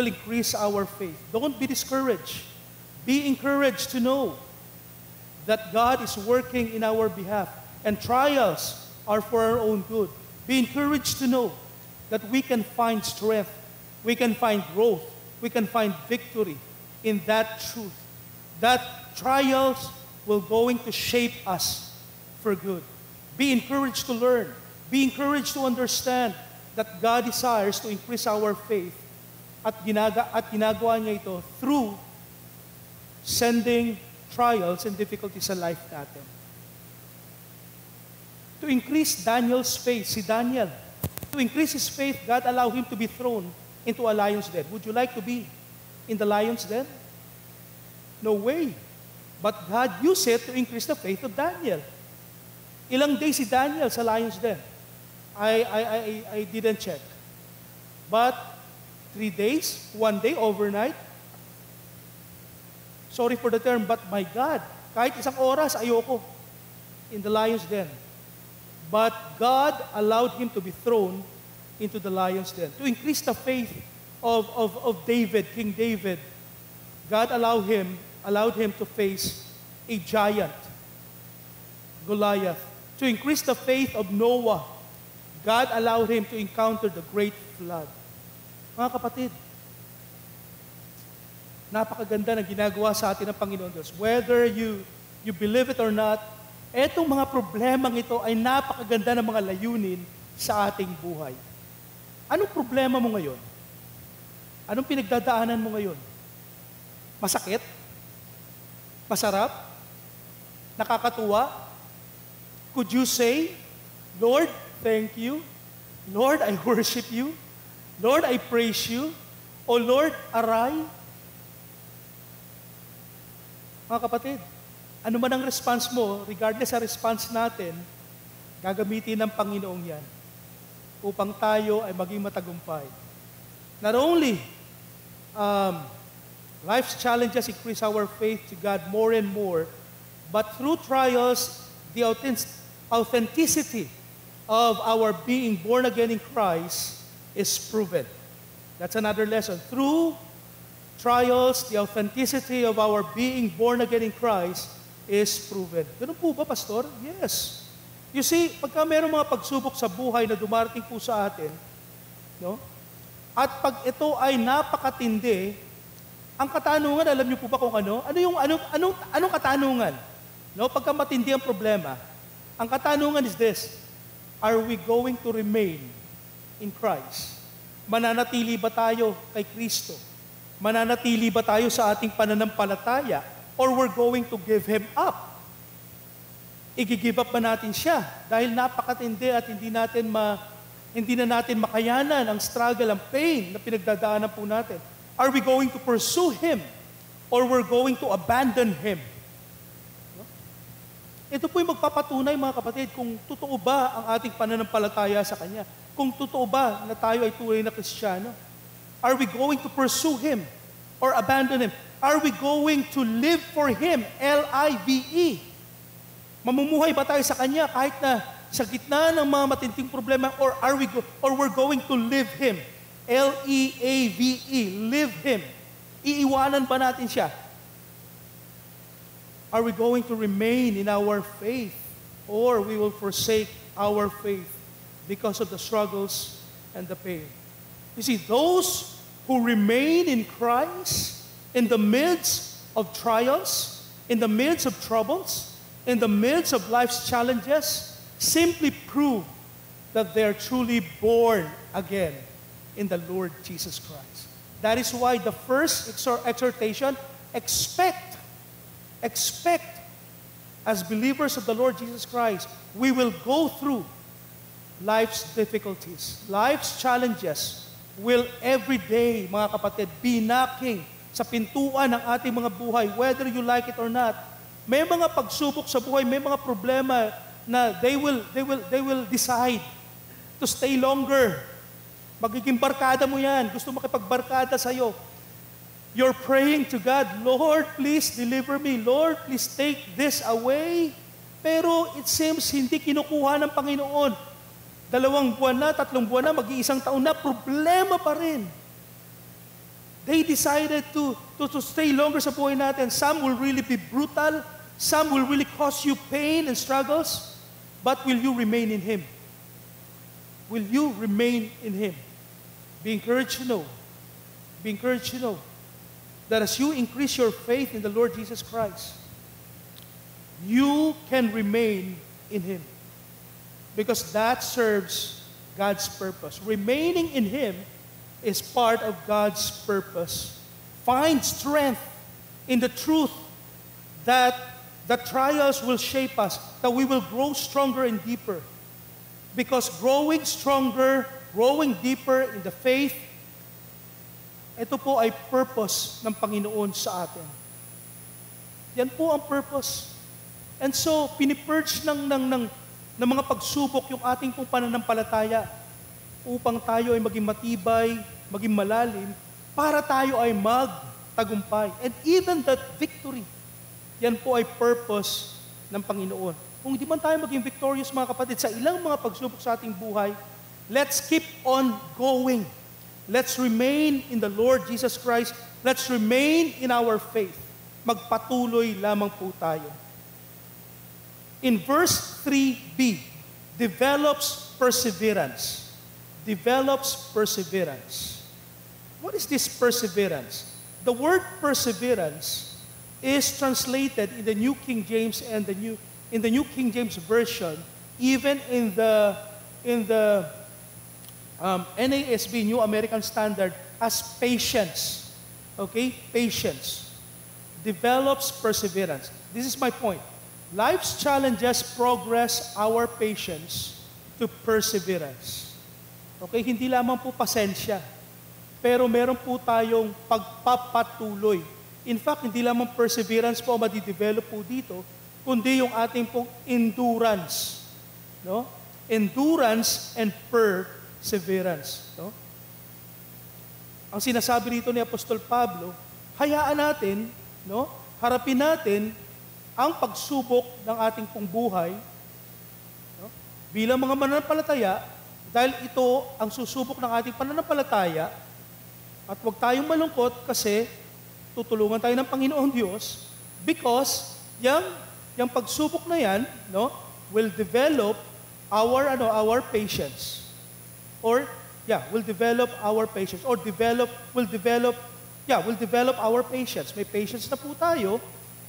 increase our faith. Don't be discouraged. Be encouraged to know that God is working in our behalf, and trials are for our own good. Be encouraged to know that we can find strength, we can find growth, we can find victory in that truth. That trials will going to shape us for good. Be encouraged to learn. Be encouraged to understand that God desires to increase our faith, at ginagawa niya ito through sending trials and difficulties sa life natin. To increase Daniel's faith, si Daniel, to increase his faith, God allowed him to be thrown into a lion's den. Would you like to be in the lion's den? No way. But God used it to increase the faith of Daniel. Ilang days si Daniel sa lion's den? I didn't check. But 3 days, 1 day, overnight. Sorry for the term, but my God, kahit isang oras, ayoko in the lion's den. But God allowed him to be thrown into the lion's den. To increase the faith of David, King David, God allowed him to face a giant, Goliath. To increase the faith of Noah, God allowed him to encounter the great flood. Mga kapatid, napakaganda ng ginagawa sa atin ng Panginoon Diyos. Whether you believe it or not, etong mga problemang ito ay napakaganda ng mga layunin sa ating buhay. Anong problema mo ngayon? Anong pinagdadaanan mo ngayon? Masakit? Masarap? Nakakatuwa? Could you say, Lord, thank you. Lord, I worship you. Lord, I praise you. O Lord, aray. Mga kapatid, ano man ang response mo, regardless sa response natin, gagamitin ng Panginoong yan upang tayo ay maging matagumpay. Not only life's challenges increase our faith to God more and more, but through trials, the authenticity of our being born again in Christ is proven. That's another lesson. Through trials, the authenticity of our being born again in Christ is proven. Ganun po ba, Pastor? Yes. You see, pagka mayroong mga pagsubok sa buhay na dumarating po sa atin, no? At pag ito ay napakatindi, ang katanungan, alam niyo po ba kung ano? Anong katanungan? No? Pagka matindi ang problema, ang katanungan is this: Are we going to remain in Christ? Mananatili ba tayo kay Kristo? Mananatili ba tayo sa ating pananampalataya? Or we're going to give Him up? I-give up ba natin siya? Dahil napakatindi at hindi na natin makayanan ang struggle, ang pain na pinagdadaanan po natin. Are we going to pursue Him? Or we're going to abandon Him? No? Ito po yung magpapatunay, mga kapatid, kung totoo ba ang ating pananampalataya sa Kanya. Kung totoo ba na tayo ay tunay na Kristiyano. Are we going to pursue Him? Or abandon Him? Are we going to live for Him? L-I-V-E. Mamumuhay ba tayo sa Kanya kahit na sa gitna ng mga matinding problema, or we're going to live Him? L-E-A-V-E, live Him. Iiwanan ba natin siya? Are we going to remain in our faith, or we will forsake our faith because of the struggles and the pain? You see, those who remain in Christ in the midst of trials, in the midst of troubles, in the midst of life's challenges, simply prove that they are truly born again in the Lord Jesus Christ. That is why the first exhortation, expect as believers of the Lord Jesus Christ, we will go through life's difficulties, life's challenges will every day, mga kapatid, be knocking sa pintuan ng ating mga buhay, whether you like it or not. May mga pagsubok sa buhay, may mga problema na they will decide to stay longer. Magiging barkada mo yan. Gusto makipagbarkada sa'yo. You're praying to God, Lord, please deliver me. Lord, please take this away. Pero it seems hindi kinukuha ng Panginoon. 2 buwan na, 3 buwan na, mag-iisang taon na, problema pa rin. They decided to stay longer sa buhay natin. Some will really be brutal. Some will really cause you pain and struggles. But will you remain in Him? Will you remain in Him? Be encouraged to know. Be encouraged to know that as you increase your faith in the Lord Jesus Christ, you can remain in Him. Because that serves God's purpose. Remaining in Him is part of God's purpose. Find strength in the truth that the trials will shape us, that we will grow stronger and deeper. Because growing stronger, growing deeper in the faith, ito po ay purpose ng Panginoon sa atin. Yan po ang purpose. And so, pinipurge ng mga pagsubok yung ating pong pananampalataya upang tayo ay maging matibay, maging malalim, para tayo ay magtagumpay. And even that victory, yan po ay purpose ng Panginoon. Kung di man tayo maging victorious, mga kapatid, sa ilang mga pagsubok sa ating buhay, let's keep on going. Let's remain in the Lord Jesus Christ. Let's remain in our faith. Magpatuloy lamang po tayo. In verse 3b, develops perseverance. Develops perseverance. What is this perseverance? The word perseverance is translated in the New King James and in the New King James Version, even in the NASB, New American Standard, as patience. Okay? Patience. Develops perseverance. This is my point. Life's challenges progress our patience to perseverance. Okay? Hindi lamang po pasensya, pero meron po tayong pagpapatuloy. In fact, hindi lamang perseverance po madidevelop po dito, kundi yung ating pong endurance. No? Endurance and perseverance. No? Ang sinasabi rito ni Apostol Pablo, hayaan natin, no? Harapin natin ang pagsubok ng ating pong buhay, no? Bilang mga mananampalataya, dahil ito ang susubok ng ating pananampalataya, at huwag tayong malungkot kasi tutulungan tayo ng Panginoong Diyos because yung pagsubok na yan, no, will develop our patience. Or will develop our patience will develop our patience. May patience na po tayo,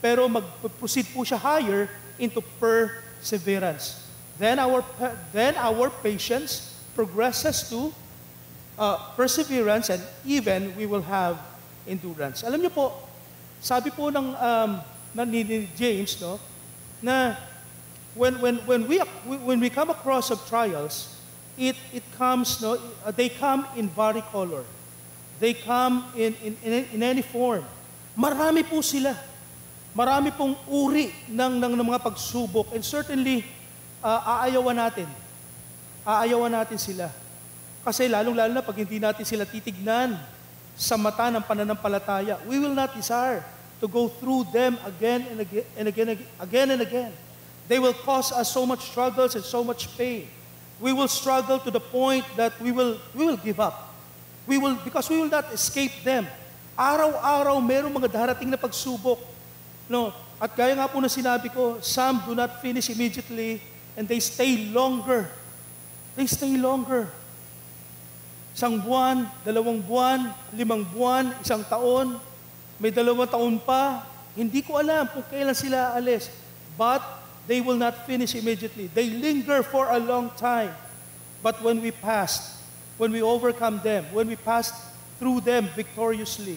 pero mag-proceed po siya higher into perseverance. Then our patience progresses to perseverance, and even we will have endurance. Alam niyo po, sabi po ni James, no, na when we come across of trials, it comes, no, they come in varicolor. They come in any form. Marami po sila. Marami pong uri ng mga pagsubok, and certainly aayawan natin. Aayawan natin sila. Kasi lalong-lalo na pag hindi natin sila titignan sa mata ng pananampalataya, we will not desire to go through them again and again. They will cause us so much struggles and so much pain. We will struggle to the point that we will give up. Because we will not escape them. Araw-araw merong mga darating na pagsubok. No, at gaya nga po na sinabi ko, some do not finish immediately and they stay longer. They stay longer. 1 buwan, 2 buwan, 5 buwan, 1 taon, may 2 taon pa. Hindi ko alam kung kailan sila alis. But they will not finish immediately. They linger for a long time. But when we overcome them, when we pass through them victoriously,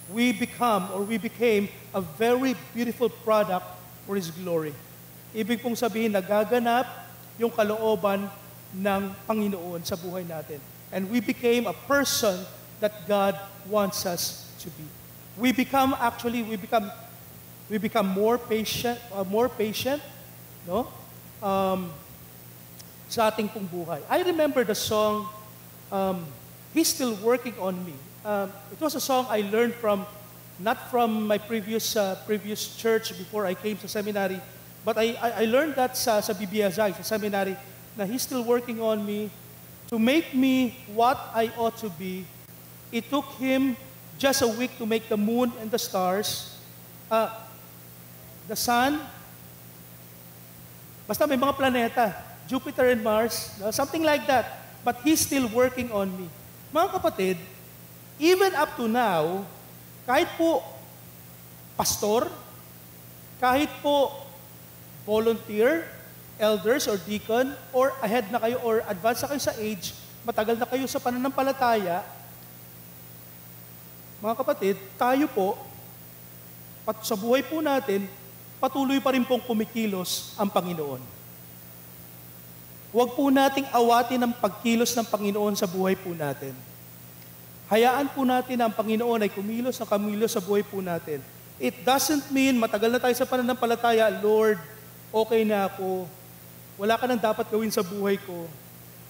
we became a very beautiful product for His glory. Ibig pong sabihin, nagaganap yung kalooban ng Panginoon sa buhay natin. And we became a person that God wants us to be. We become more patient, no? Sa ating pong buhay. I remember the song, He's Still Working on Me. It was a song I learned not from my previous church before I came to seminary, but I learned that sa BBSI, sa seminary, na He's still working on me to make me what I ought to be. It took Him just a week to make the moon and the stars, the sun, basta may mga planeta, Jupiter and Mars, something like that. But He's still working on me. Mga kapatid, even up to now, kahit po pastor, kahit po volunteer, elders or deacon, or ahead na kayo or advanced na kayo sa age, matagal na kayo sa pananampalataya, mga kapatid, tayo po, sa buhay po natin, patuloy pa rin pong kumikilos ang Panginoon. Huwag po nating awatin ang pagkilos ng Panginoon sa buhay po natin. Hayaan po natin na ang Panginoon ay kumilos sa buhay po natin. It doesn't mean matagal na tayo sa pananampalataya, Lord, okay na ako. Wala ka nang dapat gawin sa buhay ko.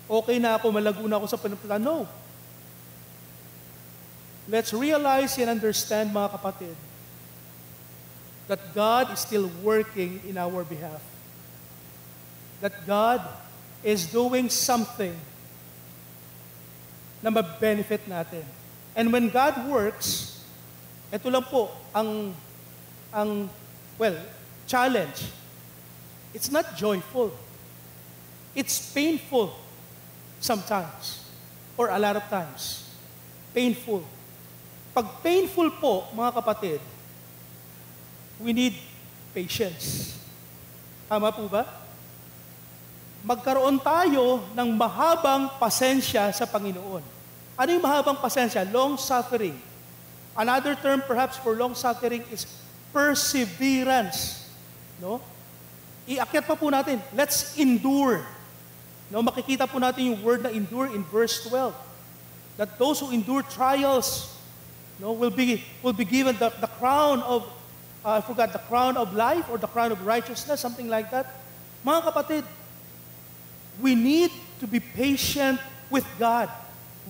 Okay na ako, malago na ako sa pananampalataya. No. Let's realize and understand, mga kapatid, that God is still working in our behalf. That God is doing something na ma-benefit natin. And when God works, ito lang po ang challenge. It's not joyful. It's painful sometimes, or a lot of times. Painful. Pag painful po, mga kapatid, we need patience. Tama po ba? Magkaroon tayo ng mahabang pasensya sa Panginoon. Ano yung mahabang pasensya? Long suffering. Another term perhaps for long suffering is perseverance. No? Iakyat pa po natin. Let's endure. No, makikita po natin yung word na endure in verse 12. That those who endure trials, no, will be given the crown of the crown of life or the crown of righteousness, something like that. Mga kapatid, we need to be patient with God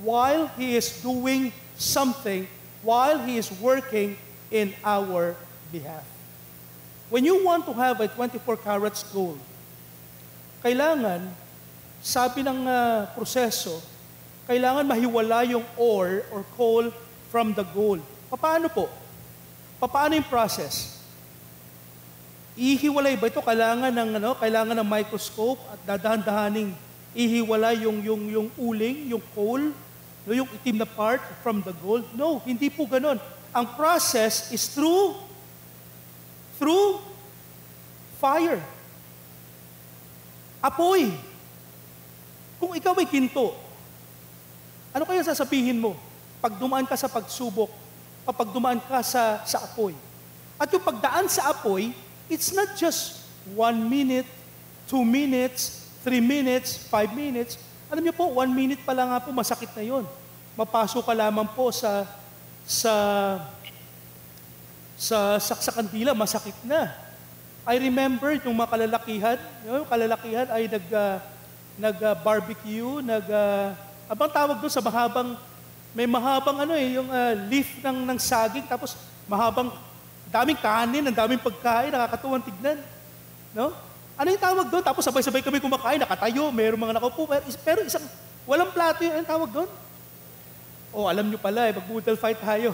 while He is doing something, while He is working in our behalf. When you want to have a 24 carats gold, kailangan, sabi ng proseso, kailangan mahiwala yung ore or coal from the gold. Paano po? Paano yung process? Ihiwalay ba ito? Kailangan ng microscope at dadahan-dahaning ihiwala yung uling, yung coal, no, yung itim na part from the gold? No, hindi po ganun. Ang process is through fire. Apoy. Kung ikaw ay ginto, ano kaya sasabihin mo pag dumaan ka sa pagsubok, kapag dumaan ka sa apoy? At yung pagdaan sa apoy, it's not just 1 minute, 2 minutes, 3 minutes, 5 minutes. Alam niyo po, 1 minute pa lang nga po, masakit na yon. Mapasok ka lamang po sa kandila, masakit na. I remember yung mga kalalakihan ay nag-barbecue, abang tawag doon sa may mahabang yung leaf ng saging, tapos mahabang, daming kanin, ang daming pagkain, nakakatuwang tignan. No? Ano yung tawag doon? Tapos sabay-sabay kami kumakain, nakatayo, mayroong mga nakaupo, pero isang, walang plato yun, anong tawag doon? Alam nyo pala, mag-boodle fight tayo.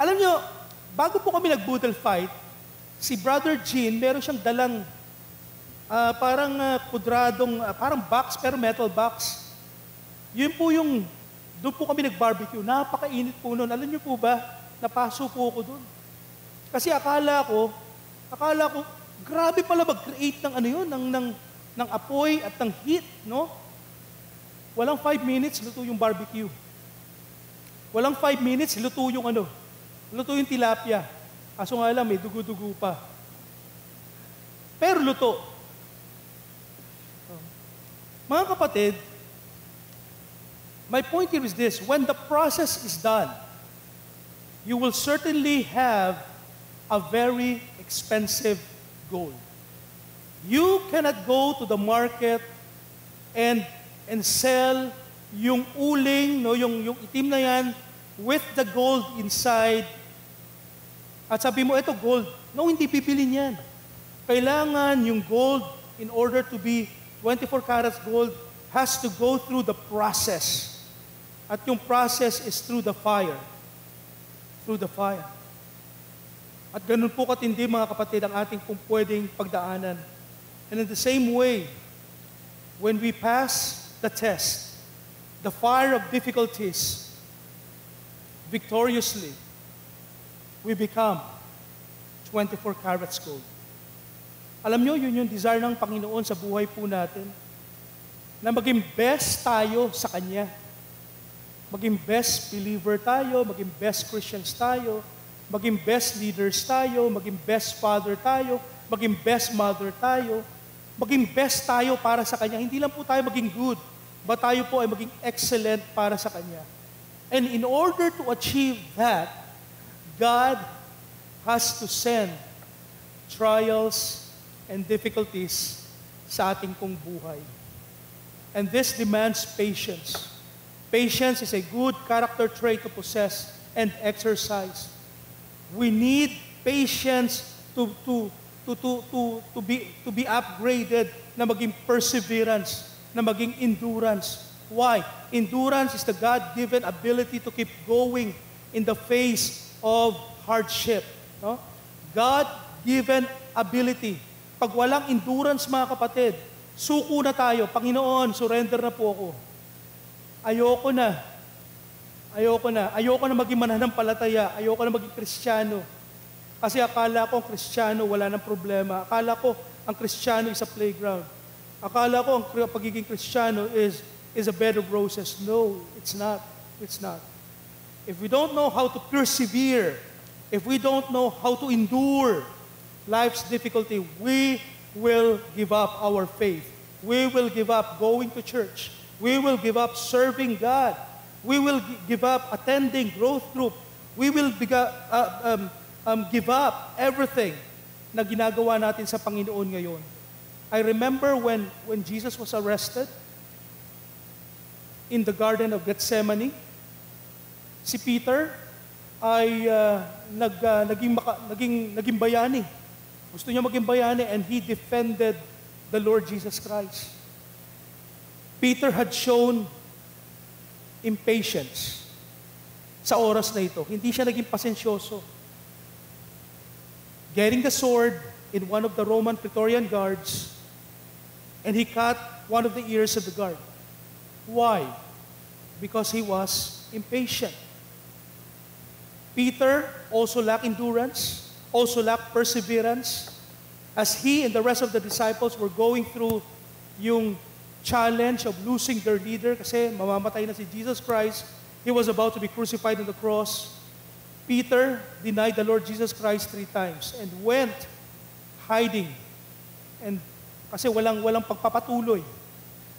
Alam nyo, bago po kami nag-boodle fight, si Brother Gene, meron siyang dalang parang kudradong, parang box, pero metal box. Yun po doon po kami nag-barbecue. Napakainit po noon. Alam niyo po ba, napaso po ako doon. Kasi akala ko, grabe pala mag-create ng apoy at ng heat, no? Walang 5 minutes, luto yung barbecue. Walang 5 minutes, luto yung luto yung tilapia. Kaso nga lang, may dugo-dugo pa. Pero luto. Mga kapatid, my point here is this: when the process is done, you will certainly have a very expensive gold. You cannot go to the market and sell yung uling, no, yung itim na yan, with the gold inside. At sabi mo, ito gold. No, hindi pipili niyan. Kailangan yung gold, in order to be 24 carats gold, has to go through the process. At yung process is through the fire. Through the fire. At ganun po katindi, mga kapatid, ang ating pong pwedeng pagdaanan. And in the same way, when we pass the test, the fire of difficulties, victoriously, we become 24 carats gold. Alam nyo, yun yung desire ng Panginoon sa buhay po natin, na maging best tayo sa Kanya. Maging best believer tayo, maging best Christians tayo, maging best leaders tayo, maging best father tayo, maging best mother tayo, maging best tayo para sa Kanya. Hindi lang po tayo maging good, but tayo po ay maging excellent para sa Kanya. And in order to achieve that, God has to send trials and difficulties sa ating pong buhay. And this demands patience. Patience is a good character trait to possess and exercise. We need patience to be upgraded, na maging perseverance, na maging endurance. Why? Endurance is the God-given ability to keep going in the face of hardship. No? God-given ability. Pag walang endurance, mga kapatid, suko na tayo. Panginoon, surrender na po ako. Ayoko na maging mananampalataya. Ayoko na maging Kristiyano. Kasi akala ko ang Kristiyano wala nang problema. Akala ko ang Kristiyano is a playground. Akala ko ang pagiging Kristiyano is a bed of roses. No, it's not. It's not. If we don't know how to persevere, if we don't know how to endure life's difficulty, we will give up our faith. We will give up going to church. We will give up serving God. We will give up attending growth group. We will give up everything na ginagawa natin sa Panginoon ngayon. I remember when Jesus was arrested in the Garden of Gethsemane, si Peter ay naging bayani. Gusto niya maging bayani, and he defended the Lord Jesus Christ. Peter had shown impatience sa oras na ito. Hindi siya naging pasensyoso. Getting the sword in one of the Roman Praetorian guards, and he cut one of the ears of the guard. Why? Because he was impatient. Peter also lacked endurance, also lacked perseverance, as he and the rest of the disciples were going through yung challenge of losing their leader kasi mamamatay na si Jesus Christ, he was about to be crucified on the cross. Peter denied the Lord Jesus Christ 3 times and went hiding. And kasi walang pagpapatuloy.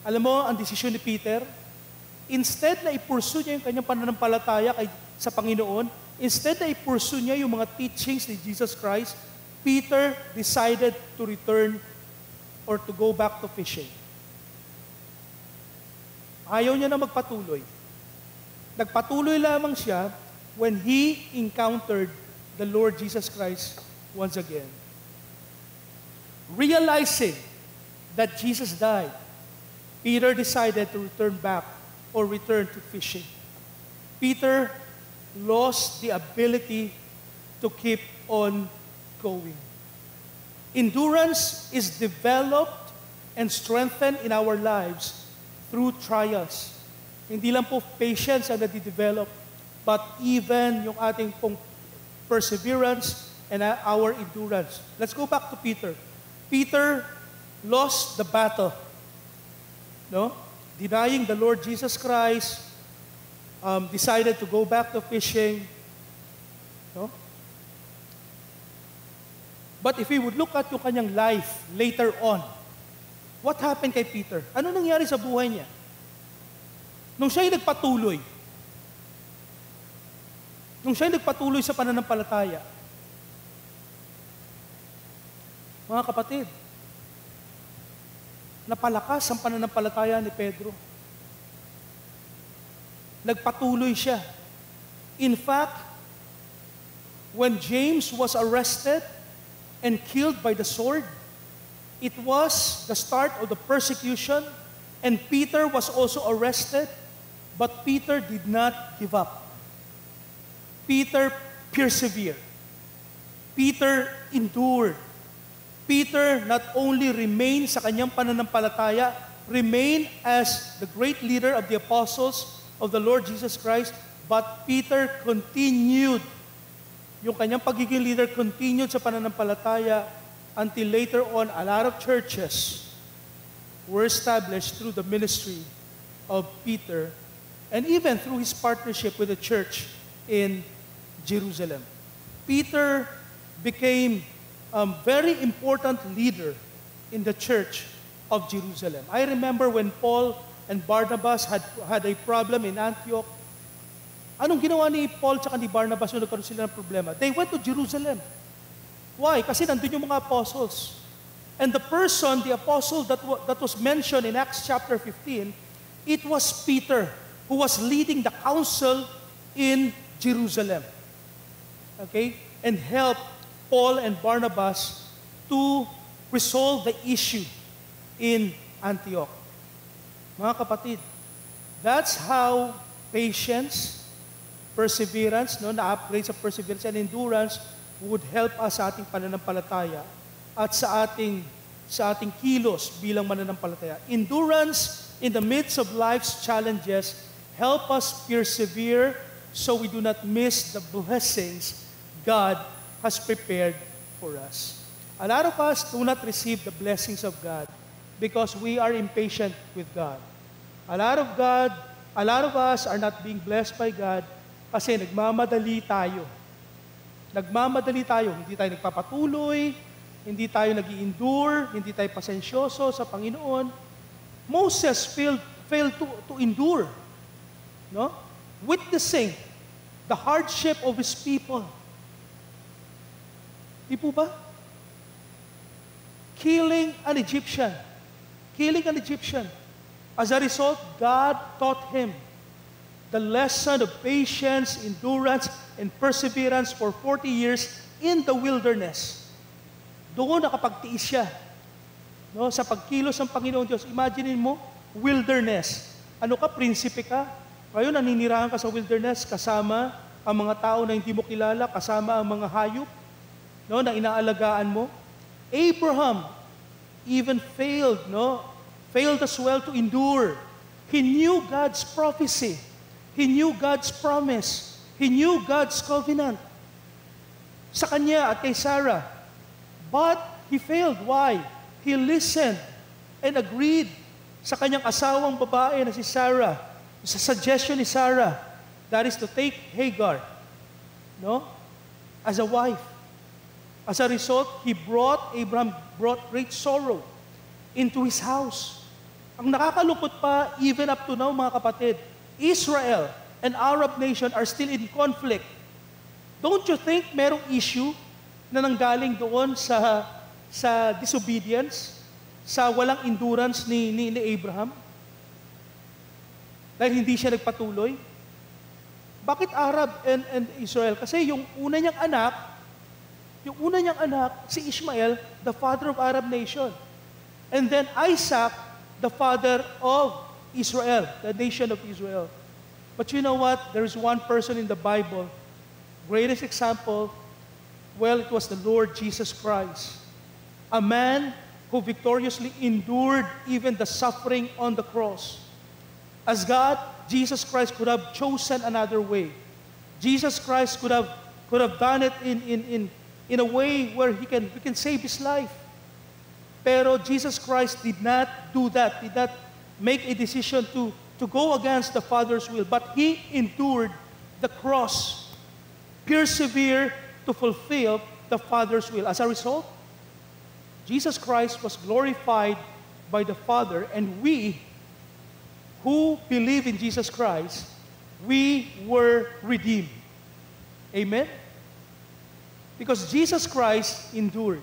Alam mo, ang desisyon ni Peter, instead na i-pursue niya yung kanyang pananampalataya sa Panginoon, instead na i-pursue niya yung mga teachings ni Jesus Christ, Peter decided to return or to go back to fishing. Ayaw niya na magpatuloy. Nagpatuloy lamang siya when he encountered the Lord Jesus Christ once again. Realizing that Jesus died, Peter decided to return back or return to fishing. Peter lost the ability to keep on going. Endurance is developed and strengthened in our lives through trials. Hindi lang po patience ang nadidevelop, but even yung ating pong perseverance and our endurance. Let's go back to Peter. Peter lost the battle. No? Denying the Lord Jesus Christ, decided to go back to fishing. No? But if we would look at yung kanyang life later on, what happened kay Peter? Ano nangyari sa buhay niya? Nung siya'y nagpatuloy sa pananampalataya, mga kapatid, napalakas ang pananampalataya ni Pedro. Nagpatuloy siya. In fact, when James was arrested and killed by the sword, it was the start of the persecution, and Peter was also arrested, but Peter did not give up. Peter persevered. Peter endured. Peter not only remained sa kanyang pananampalataya, remained as the great leader of the apostles of the Lord Jesus Christ, but Peter continued. Yung kanyang pagiging leader continued sa pananampalataya until later on, a lot of churches were established through the ministry of Peter and even through his partnership with the church in Jerusalem. Peter became a very important leader in the church of Jerusalem. I remember when Paul and Barnabas had a problem in Antioch. Anong ginawa ni Paul at ni Barnabas nung nagkaroon sila ng problema? They went to Jerusalem. Why? Kasi nandun yung mga apostles. And the apostle that was mentioned in Acts chapter 15, it was Peter who was leading the council in Jerusalem. Okay? And helped Paul and Barnabas to resolve the issue in Antioch. Mga kapatid, that's how patience, perseverance, na-upgrade sa perseverance and endurance would help us sa ating pananampalataya at sa ating kilos bilang mananampalataya. Endurance in the midst of life's challenges help us persevere so we do not miss the blessings God has prepared for us. A lot of us do not receive the blessings of God because we are impatient with God. A lot of us are not being blessed by God kasi nagmamadali tayo. Hindi tayo nagpapatuloy, hindi tayo nag-i-endure, hindi tayo pasensyoso sa Panginoon. Moses failed to endure, no? Witnessing the hardship of his people. Di po ba? Killing an Egyptian. As a result, God taught him the lesson of patience, endurance, and perseverance for 40 years in the wilderness. Doon nakapagtiis siya. No, sa pagkilos ng Panginoon Diyos. Imagine mo, wilderness. Ano ka, prinsipe ka? Ngayon, naninirahan ka sa wilderness kasama ang mga tao na hindi mo kilala, kasama ang mga hayop, no, na inaalagaan mo. Abraham even failed as well to endure. He knew God's prophecy. He knew God's promise. He knew God's covenant sa kanya at kay Sarah. But he failed. Why? He listened and agreed sa kanyang asawang babae na si Sarah, sa suggestion ni Sarah, that is to take Hagar, no, as a wife. As a result, Abraham brought great sorrow into his house. Ang nakakalungkot pa, even up to now, mga kapatid, Israel and Arab nation are still in conflict. Don't you think merong issue na nanggaling doon sa disobedience, sa walang endurance ni Abraham? Dahil hindi siya nagpatuloy? Bakit Arab and Israel? Kasi yung una niyang anak, si Ishmael, the father of Arab nation. And then Isaac, the father of Israel, the nation of Israel. But you know what? There is one person in the Bible, greatest example, well, it was the Lord Jesus Christ. A man who victoriously endured even the suffering on the cross. As God, Jesus Christ could have chosen another way. Jesus Christ could have done it in a way where he can save his life. Pero Jesus Christ did not do that, did not make a decision to go against the Father's will, but he endured the cross, persevere to fulfill the Father's will. As a result, Jesus Christ was glorified by the Father, and we who believe in Jesus Christ, we were redeemed. Amen? Because Jesus Christ endured.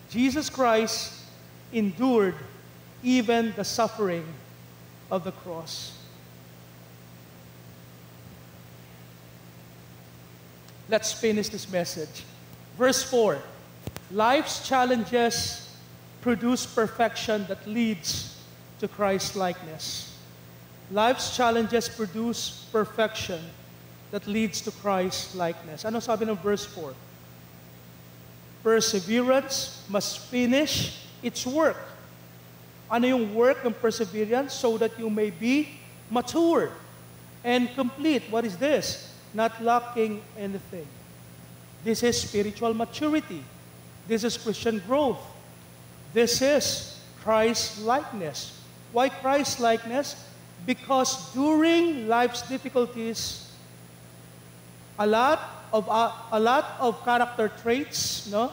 Jesus Christ endured even the suffering of the cross. Let's finish this message. Verse 4. Life's challenges produce perfection that leads to Christ-likeness. Life's challenges produce perfection that leads to Christ-likeness. Ano sabi ng verse 4? Perseverance must finish its work. Ano yung work ng perseverance? So that you may be mature and complete. What is this? Not lacking anything. This is spiritual maturity. This is Christian growth. This is Christ-likeness. Why Christ-likeness? Because during life's difficulties, a lot of character traits, no,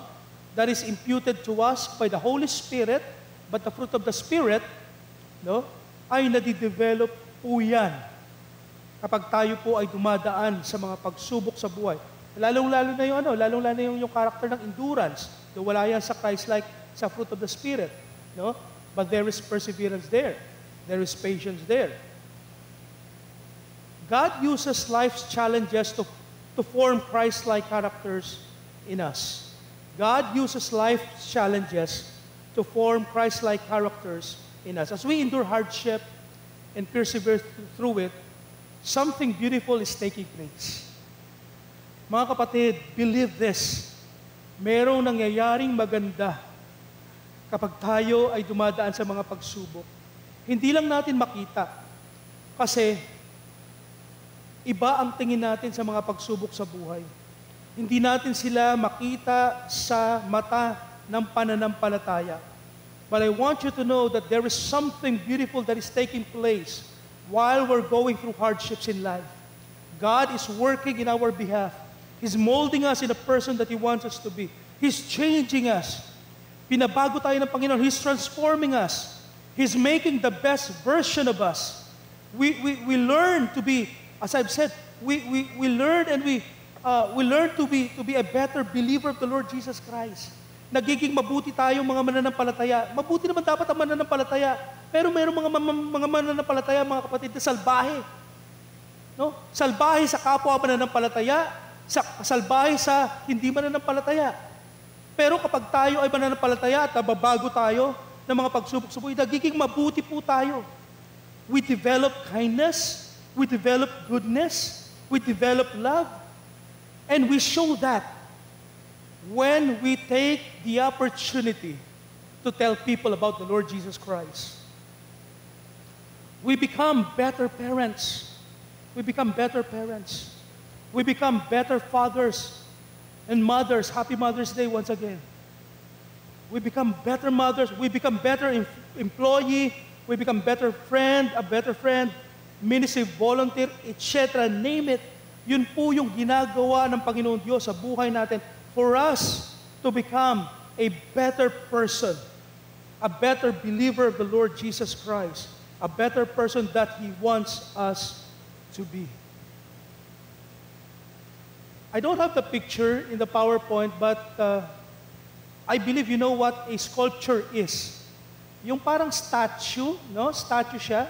that is imputed to us by the Holy Spirit, but the fruit of the Spirit, no, ay nadidevelop po yan kapag tayo po ay dumadaan sa mga pagsubok sa buhay. Lalong-lalo na yung character ng endurance. Do wala yan sa Christ-like, sa fruit of the Spirit, no? But there is perseverance there. There is patience there. God uses life's challenges to form Christ-like characters in us. God uses life's challenges to form Christ-like characters in us. As we endure hardship and persevere through it, something beautiful is taking place. Mga kapatid, believe this. Merong nangyayaring maganda kapag tayo ay dumadaan sa mga pagsubok. Hindi lang natin makita kasi iba ang tingin natin sa mga pagsubok sa buhay. Hindi natin sila makita sa mata ng pananampalataya. But I want you to know that there is something beautiful that is taking place while we're going through hardships in life. God is working in our behalf. He's molding us in the person that He wants us to be. He's changing us. Pinabago tayo ng Panginoon. He's transforming us. He's making the best version of us. We learn to be, as I've said, we learn and we learn to be a better believer of the Lord Jesus Christ. Nagiging mabuti tayong mga mananampalataya. Mabuti naman dapat ang mananampalataya. Pero mayroong mga mananampalataya, mga kapatid, na salbahe. No? Salbahe sa kapwa mananampalataya, salbahe sa hindi mananampalataya. Pero kapag tayo ay mananampalataya at nababago tayo ng mga pagsubok sa buhay, nagiging mabuti po tayo. We develop kindness, we develop goodness, we develop love, and we show that when we take the opportunity to tell people about the Lord Jesus Christ. We become better parents. We become better parents. We become better fathers and mothers. Happy Mother's Day once again. we become better mothers, we become better employee, we become a better friend, ministry volunteer, etc. Name it. Yun po yung ginagawa ng Panginoon Diyos sa buhay natin for us to become a better person, a better believer of the Lord Jesus Christ, a better person that He wants us to be. I don't have the picture in the PowerPoint, but I believe you know what a sculpture is. Yung parang statue, no? Statue siya.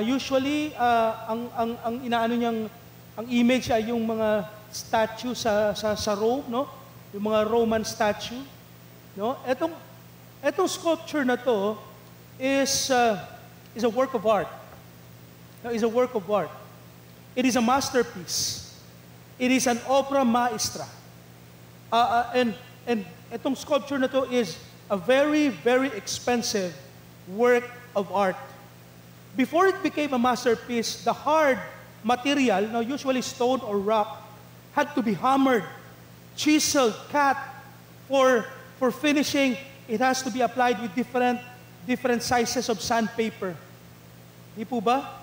Usually, ang inaano niyang, ang image ay yung mga statue sa Rome, no? Yung mga Roman statue, no? Etong sculpture na to is a work of art. No, is a work of art. It is a masterpiece. It is an obra maestra. And itong sculpture na to is a very, very expensive work of art. Before it became a masterpiece, the hard material, now usually stone or rock, had to be hammered, chiseled, cut. For finishing, it has to be applied with different sizes of sandpaper. Di po ba?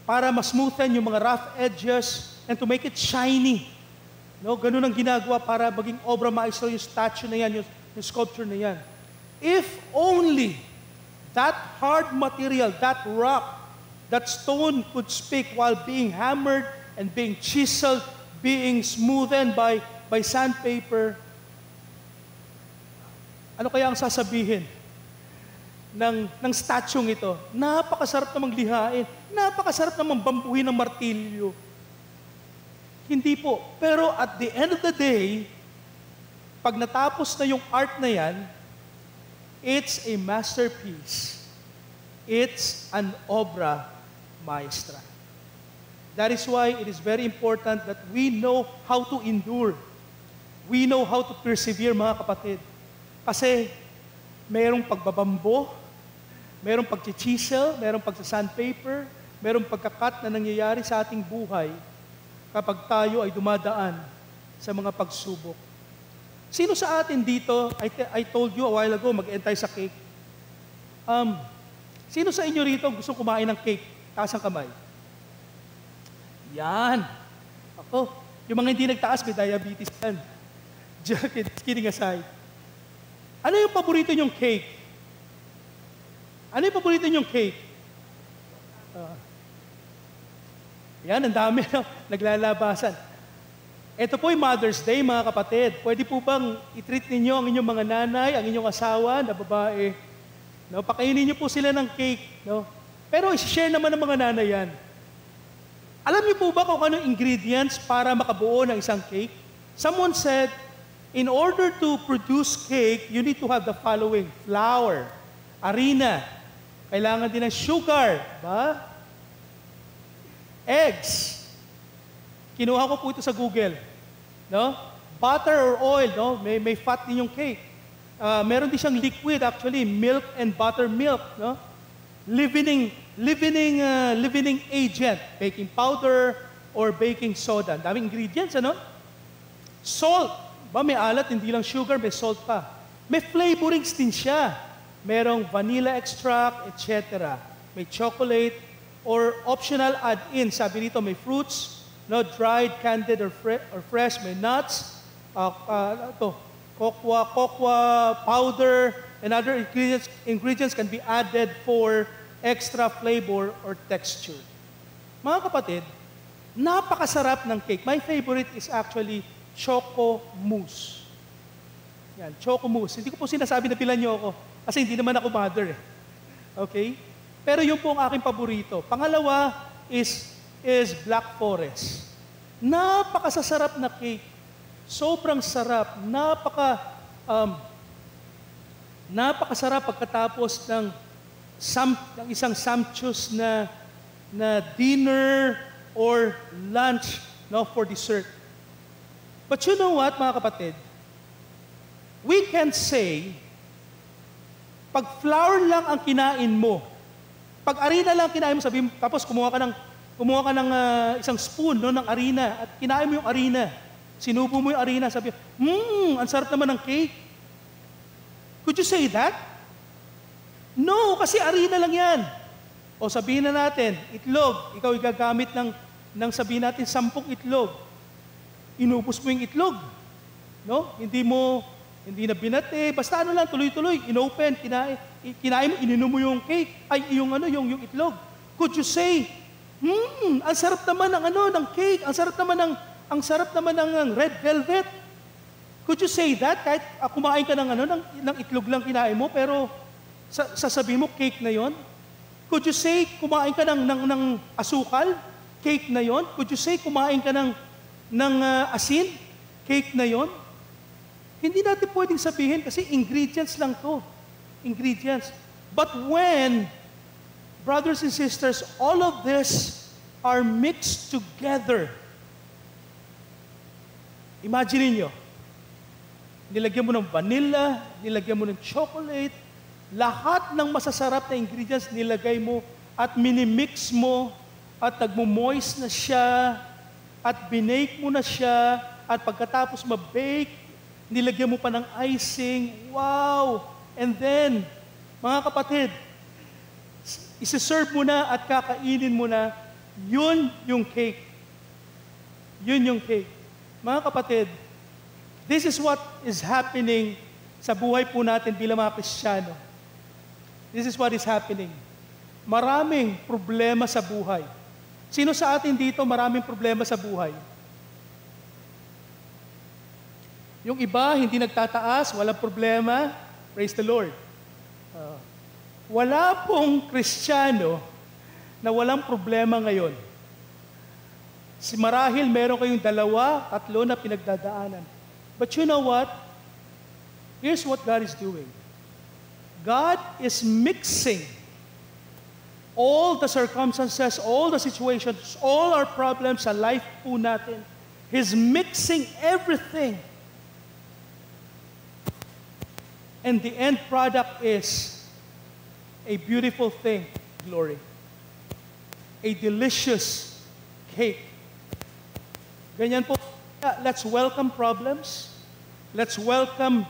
Para ma-smoothen yung mga rough edges and to make it shiny. No, ganun ang ginagawa para maging obra maestra yung statue na yan, yung sculpture na yan. If only that hard material, that rock, that stone could speak while being hammered and being chiseled, being smoothened by sandpaper, ano kaya ang sasabihin ng statue ito? Napakasarap namang lihain, napakasarap namang bambuhin ng martilyo. Hindi po. Pero at the end of the day, pag natapos na yung art na yan, it's a masterpiece. It's an obra maestra. That is why it is very important that we know how to endure. We know how to persevere, mga kapatid. Kasi mayroong pagbabambo, mayroong pag-chisel, mayroong pagsa-sandpaper, mayroong pagkakat na nangyayari sa ating buhay kapag tayo ay dumadaan sa mga pagsubok. Sino sa atin dito, I told you a while ago, mag-entay sa cake. Sino sa inyo rito gusto kumain ng cake? Taas ang kamay. Yan. Ako, yung mga hindi nagtaas, may diabetes yan. Kidding aside. Ano yung paborito nyong cake? Ano yung paborito nyong cake? Yan, ang dami naglalabasan. Ito po yung Mother's Day, mga kapatid. Pwede po bang i-treat ninyo ang inyong mga nanay, ang inyong asawa na babae? No, pakainin niyo po sila ng cake. No? Pero i-share naman ng mga nanay yan. Alam niyo po ba kung anong ingredients para makabuo ng isang cake? Someone said, in order to produce cake, you need to have the following: flour, harina, kailangan din ng sugar, ba? Eggs. Kinuha ko po ito sa Google. No? Butter or oil, no? May fat din yung cake. Meron din siyang liquid, actually, milk and buttermilk, no? Leavening agent, baking powder or baking soda. Daming ingredients, ano? Salt. Ba, may alat, hindi lang sugar, may salt pa. May flavorings din siya. Merong vanilla extract, etc. May chocolate, or optional add-in. Sabi dito, may fruits, no, dried, candied, or fresh. May nuts, cocoa powder, and other ingredients can be added for extra flavor or texture. Mga kapatid, napakasarap ng cake. My favorite is actually choco mousse. Yan, choco mousse. Hindi ko po sinasabi na pilan niyo ako kasi hindi naman ako mother eh. Okay? Pero yun po ang aking paborito. Pangalawa is Black Forest. Napakasasarap na cake. Sobrang sarap. Napakasarap pagkatapos ng isang sumptuous na dinner or lunch, no, for dessert. But you know what, mga kapatid? We can say, pag flour lang ang kinain mo, pag harina lang kinain mo, sabi mo, tapos kumuha ka ng isang spoon, no, ng harina at kinain mo yung harina. Sinubo mo yung harina, sabi mo, ang sarap naman ng cake. Could you say that? No, kasi arena lang yan. O sabihin na natin, itlog, ikaw igagamit ng sabihin natin 10 itlog. Inubos mo yung itlog. No? Hindi na binate, basta ano lang, tuloy-tuloy, inopen, kinain mo, ininom mo yung cake, yung itlog. Could you say, ang sarap naman ng cake, ang sarap naman ng red velvet. Could you say that? Kahit kumain ka ng itlog lang kinain mo, pero sasabihin mo, cake na yon? Could you say, kumain ka ng asukal? Cake na yon? Could you say, kumain ka ng asin? Cake na yon? Hindi natin pwedeng sabihin kasi ingredients lang to. Ingredients. But when, brothers and sisters, all of this are mixed together. Imagine niyo, nilagyan mo ng vanilla, nilagyan mo ng chocolate, lahat ng masasarap na ingredients nilagay mo at minimix mo at nagmo-moist na siya at binake mo na siya at pagkatapos ma-bake, nilagyan mo pa ng icing. Wow! And then, mga kapatid, isi-serve mo na at kakainin mo na, yun yung cake. Yun yung cake. Mga kapatid, this is what is happening sa buhay po natin bilang mga Kristiyano. This is what is happening. Maraming problema sa buhay. Sino sa atin dito maraming problema sa buhay? Yung iba, hindi nagtataas, walang problema. Praise the Lord. Wala pong Kristiyano na walang problema ngayon. Marahil meron kayong 2, 3 na pinagdadaanan. But you know what? Here's what God is doing. God is mixing all the circumstances, all the situations, all our problems sa life po natin. He's mixing everything. And the end product is a beautiful thing, glory. A delicious cake. Ganyan po, let's welcome problems. Let's welcome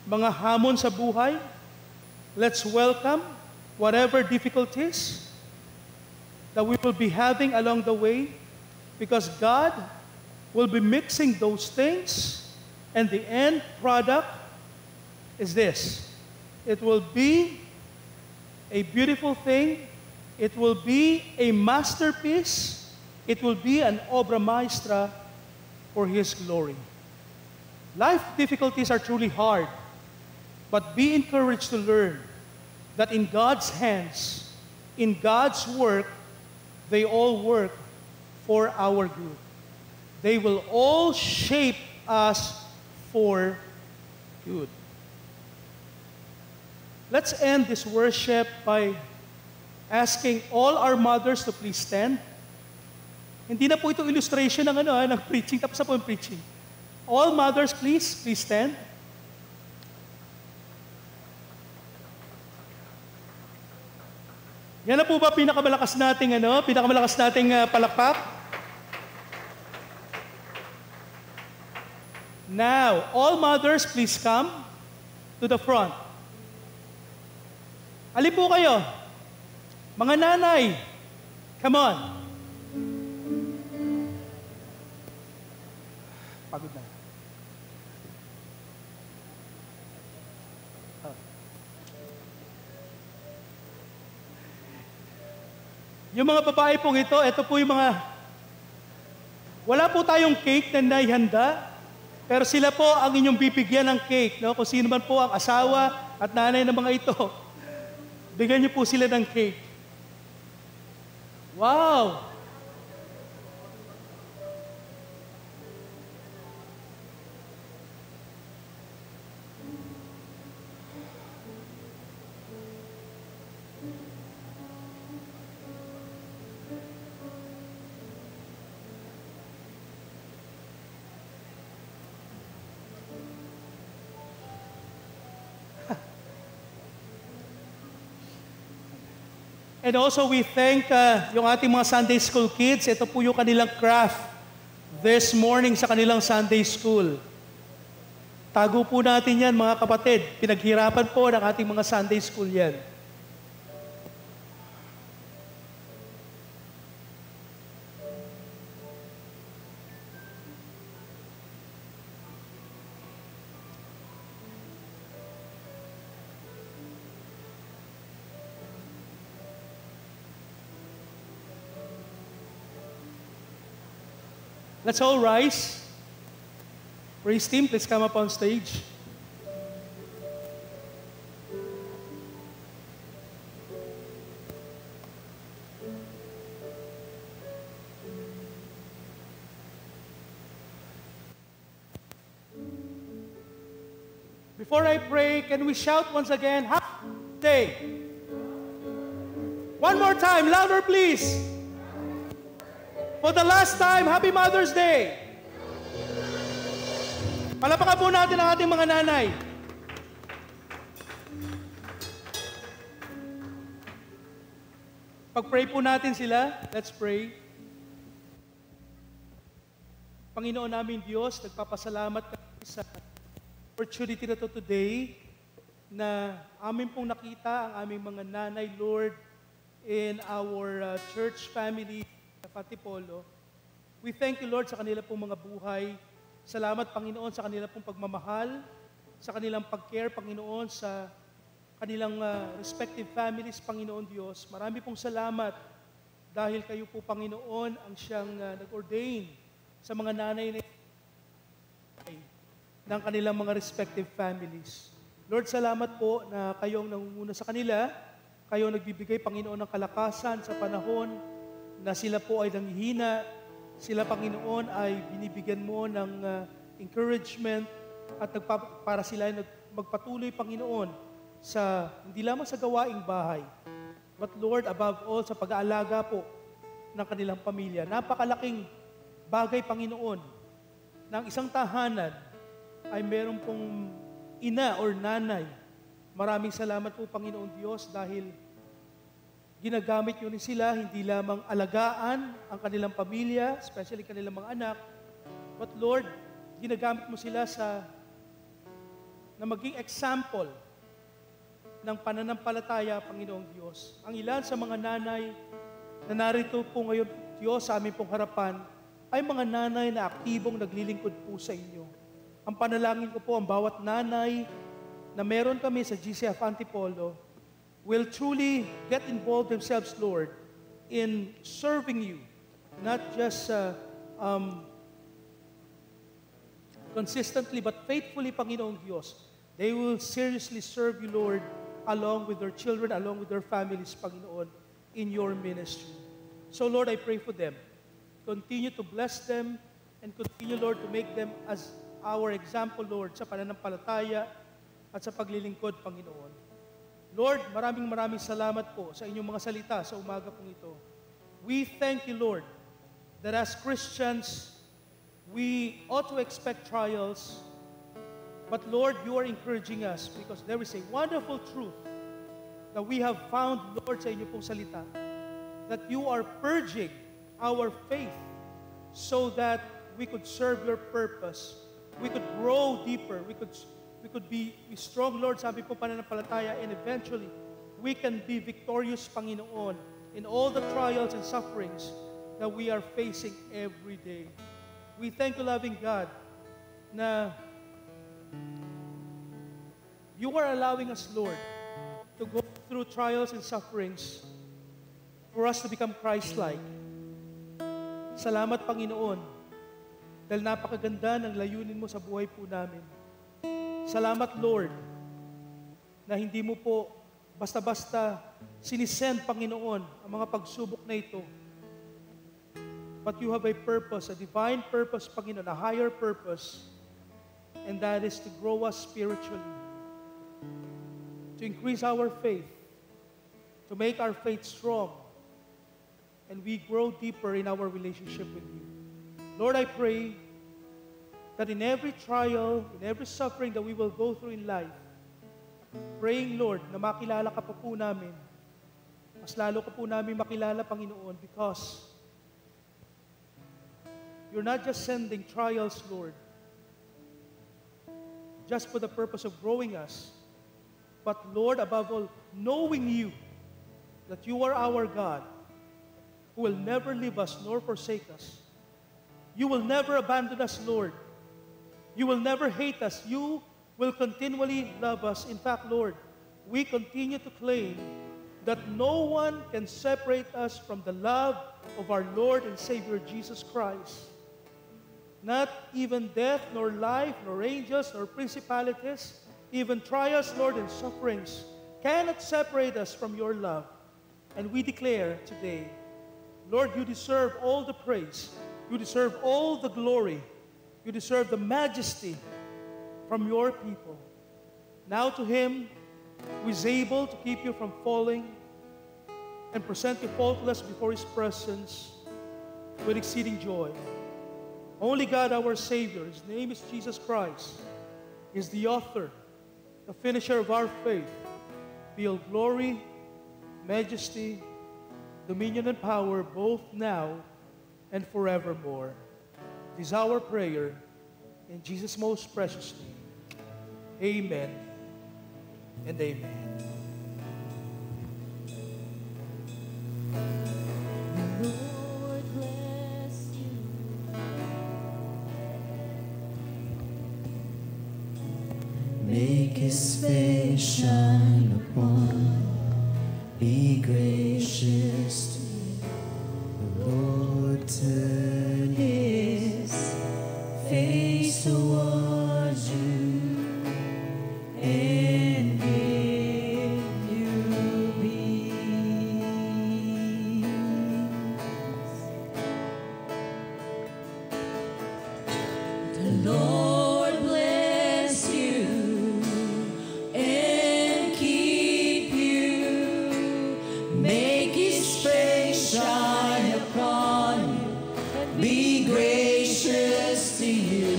mga hamon sa buhay. Let's welcome whatever difficulties that we will be having along the way, because God will be mixing those things, and the end product is this. It will be a beautiful thing. It will be a masterpiece. It will be an obra maestra for His glory. Life difficulties are truly hard, but be encouraged to learn that in God's hands, in God's work, they all work for our good. They will all shape us for good. Let's end this worship by asking all our mothers to please stand. Hindi na po ito illustration ng preaching, tapos na po yung preaching. All mothers, please stand. Yan na po ba pinakamalakas nating palakpak? Now, all mothers, please come to the front. Alin po kayo? Mga nanay, come on. Pagod na. Yung mga babae pong ito po yung mga, wala po tayong cake na naihanda, pero sila po ang inyong bibigyan ng cake. No? Kung sino man po ang asawa at nanay ng mga ito, bigyan niyo po sila ng cake. Wow! And also we thank yung ating mga Sunday School kids. Ito po yung kanilang craft this morning sa kanilang Sunday School. Itago po natin yan, mga kapatid. Pinaghirapan po ng ating mga Sunday school yan. Let's all rise. Praise team, please come up on stage. Before I pray, can we shout once again, Happy Day? One more time, louder please. For the last time, Happy Mother's Day. Palapakan po natin ang ating mga nanay. Pag-pray po natin sila, let's pray. Panginoon namin Diyos, nagpapasalamat kami sa opportunity na to today na amin pong nakita ang aming mga nanay, Lord, in our church family sa Antipolo. We thank you, Lord, sa kanila pong mga buhay. Salamat, Panginoon, sa kanilang pong pagmamahal, sa kanilang pag-care, Panginoon, sa kanilang respective families, Panginoon Diyos. Marami pong salamat dahil kayo po, Panginoon, ang siyang nag-ordain sa mga nanay ng kanilang mga respective families. Lord, salamat po na kayong nangunguna sa kanila, kayo nagbibigay, Panginoon, ng kalakasan sa panahon na sila po ay nanghihina. Sila, Panginoon, ay binibigyan mo ng encouragement at para sila ay magpatuloy, Panginoon, sa hindi lamang sa gawaing bahay, but Lord, above all, sa pag-aalaga po ng kanilang pamilya. Napakalaking bagay, Panginoon, na ang isang tahanan ay meron pong ina or nanay. Maraming salamat po, Panginoon Diyos, dahil ginagamit nyo rin sila, hindi lamang alagaan ang kanilang pamilya, especially kanilang mga anak, but Lord, ginagamit mo sila na maging example ng pananampalataya, Panginoong Diyos. Ang ilan sa mga nanay na narito po ngayon, Diyos, sa aming pong harapan, ay mga nanay na aktibong naglilingkod po sa inyo. Ang panalangin ko po, ang bawat nanay na meron kami sa GCF Antipolo, will truly get involved themselves, Lord, in serving you, not just consistently, but faithfully, Panginoong Diyos. They will seriously serve you, Lord, along with their children, along with their families, Panginoon, in your ministry. So, Lord, I pray for them. Continue to bless them and continue, Lord, to make them as our example, Lord, sa pananampalataya at sa paglilingkod, Panginoon. Lord, maraming salamat po sa inyong mga salita sa umaga pong ito. We thank you, Lord, that as Christians, we ought to expect trials, but Lord, you are encouraging us because there is a wonderful truth that we have found, Lord, sa inyong pong salita, that you are purging our faith so that we could serve your purpose, we could grow deeper, we could be strong, Lord, sa aming pong pananampalataya, and eventually, we can be victorious, Panginoon, in all the trials and sufferings that we are facing every day. We thank you, loving God, na you are allowing us, Lord, to go through trials and sufferings for us to become Christ-like. Salamat, Panginoon, dahil napakaganda ng layunin mo sa buhay po namin. Salamat, Lord, na hindi mo po basta-basta sinisend, Panginoon, ang mga pagsubok na ito. But you have a purpose, a divine purpose, Panginoon, a higher purpose, and that is to grow us spiritually, to increase our faith, to make our faith strong, and we grow deeper in our relationship with you. Lord, I pray that in every trial, in every suffering that we will go through in life, praying, Lord, na makilala ka pa po namin, mas lalo ka po namin makilala, Panginoon, because you're not just sending trials, Lord, just for the purpose of growing us, but Lord, above all, knowing you, that you are our God, who will never leave us nor forsake us. You will never abandon us, Lord. You will never hate us. You will continually love us. In fact, Lord, we continue to claim that no one can separate us from the love of our Lord and Savior Jesus Christ. Not even death, nor life, nor angels, nor principalities, even trials, Lord, and sufferings cannot separate us from your love. And we declare today, Lord, you deserve all the praise. You deserve all the glory. You deserve the majesty from your people. Now to him who is able to keep you from falling and present you faultless before his presence with exceeding joy. Only God, our Savior, his name is Jesus Christ, is the author, the finisher of our faith. Be all glory, majesty, dominion, and power, both now and forevermore. It is our prayer in Jesus' most precious name. Amen and amen. Lord bless you. Make his face shine upon, be gracious to you. The Lord turn his face towards you and give you peace. The Lord bless you and keep you. Make his face shine upon you and be gracious to you.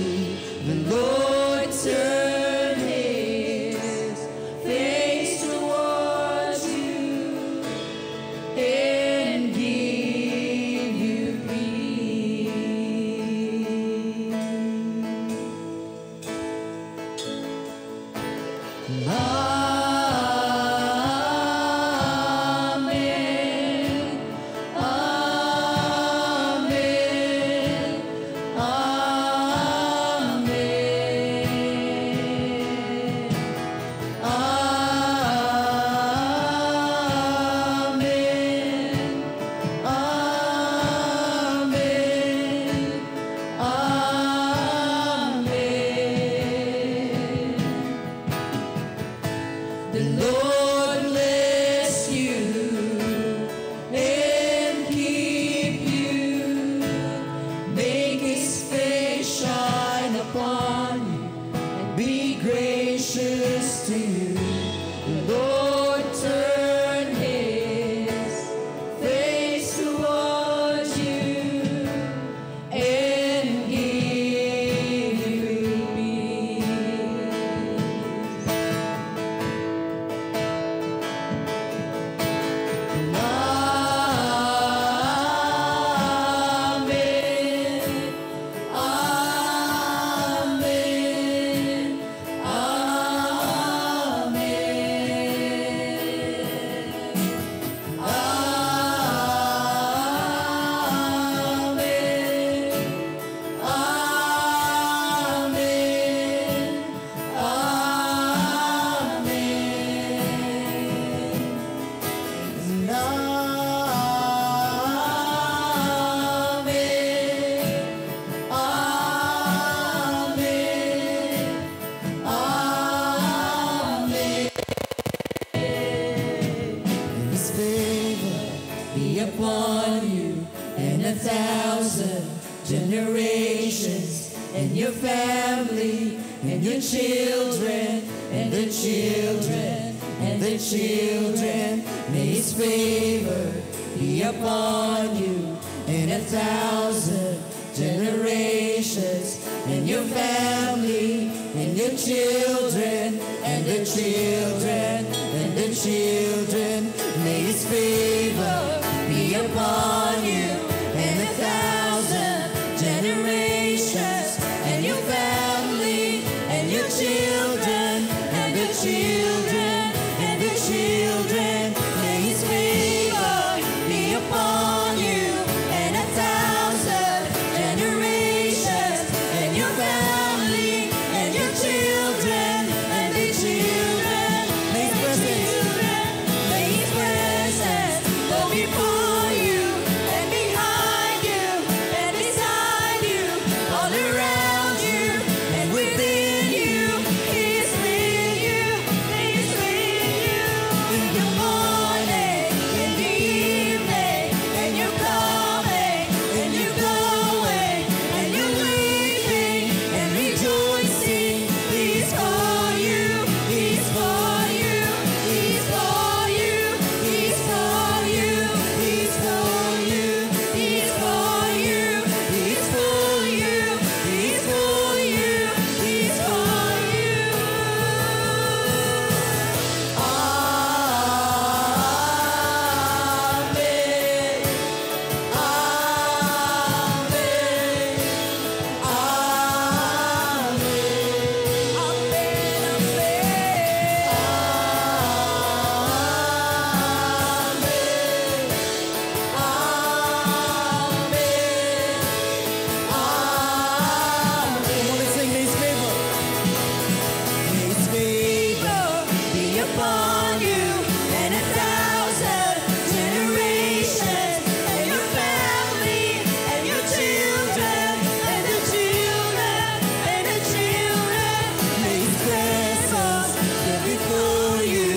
The Lord turn his face towards you and give you peace. The Lord bless you and keep you. Make his face shine upon you and be gracious to you. The Lord turn his face towards you and give you peace. His favor be upon you and 1,000 generations, and your family, and your children, and the children, and the children. May his favor be upon you and 1,000 generations, and your family, and your children, and the children, and the children. May his favor be upon you and 1,000 generations, and your family, and your children, children, and the children. May His favor be upon you and 1,000 generations, and your family, and your children, and the children. May His presence go before you and behind you and beside you, all around you and within you. He is with you. He is with you in the morning, in the evening, and you're coming and you're going, and you're weeping and rejoicing. He is for you. He is for you. He is for you. He is for you. He is for you. He is for you. He is for you. He is for you. He is for you. His favor be upon you and 1,000 generations, and your family, and your children, and the children, and the children. May His presence go before you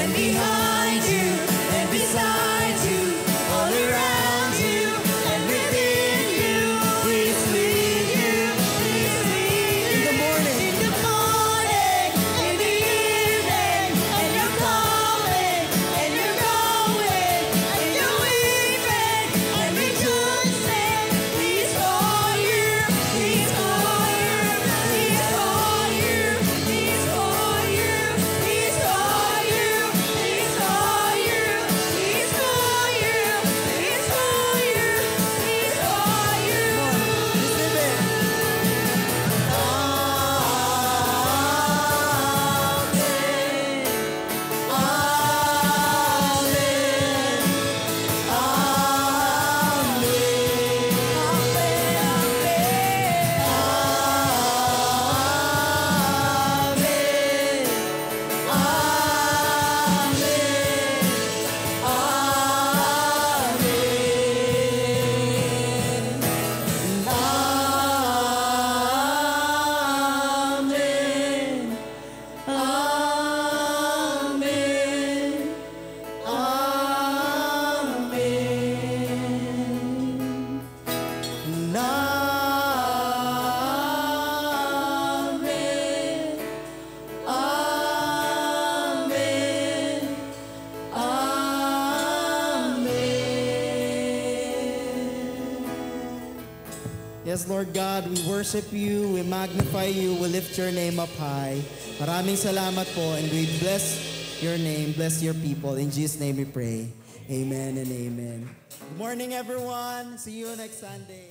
and behind you and beside you, all around you and within you. He is with you. He is with you in the morning, in the evening, and you're coming and you're going, and you're weeping and rejoicing. He is for you. He is for you. He is for you. He is for you. He is for you. He is for you. He is for you. He is for you. He is for you. Yes, Lord God, we worship you, we magnify you, we lift your name up high. Maraming salamat po, and we bless your name, bless your people. In Jesus' name we pray. Amen and amen. Good morning, everyone. See you next Sunday.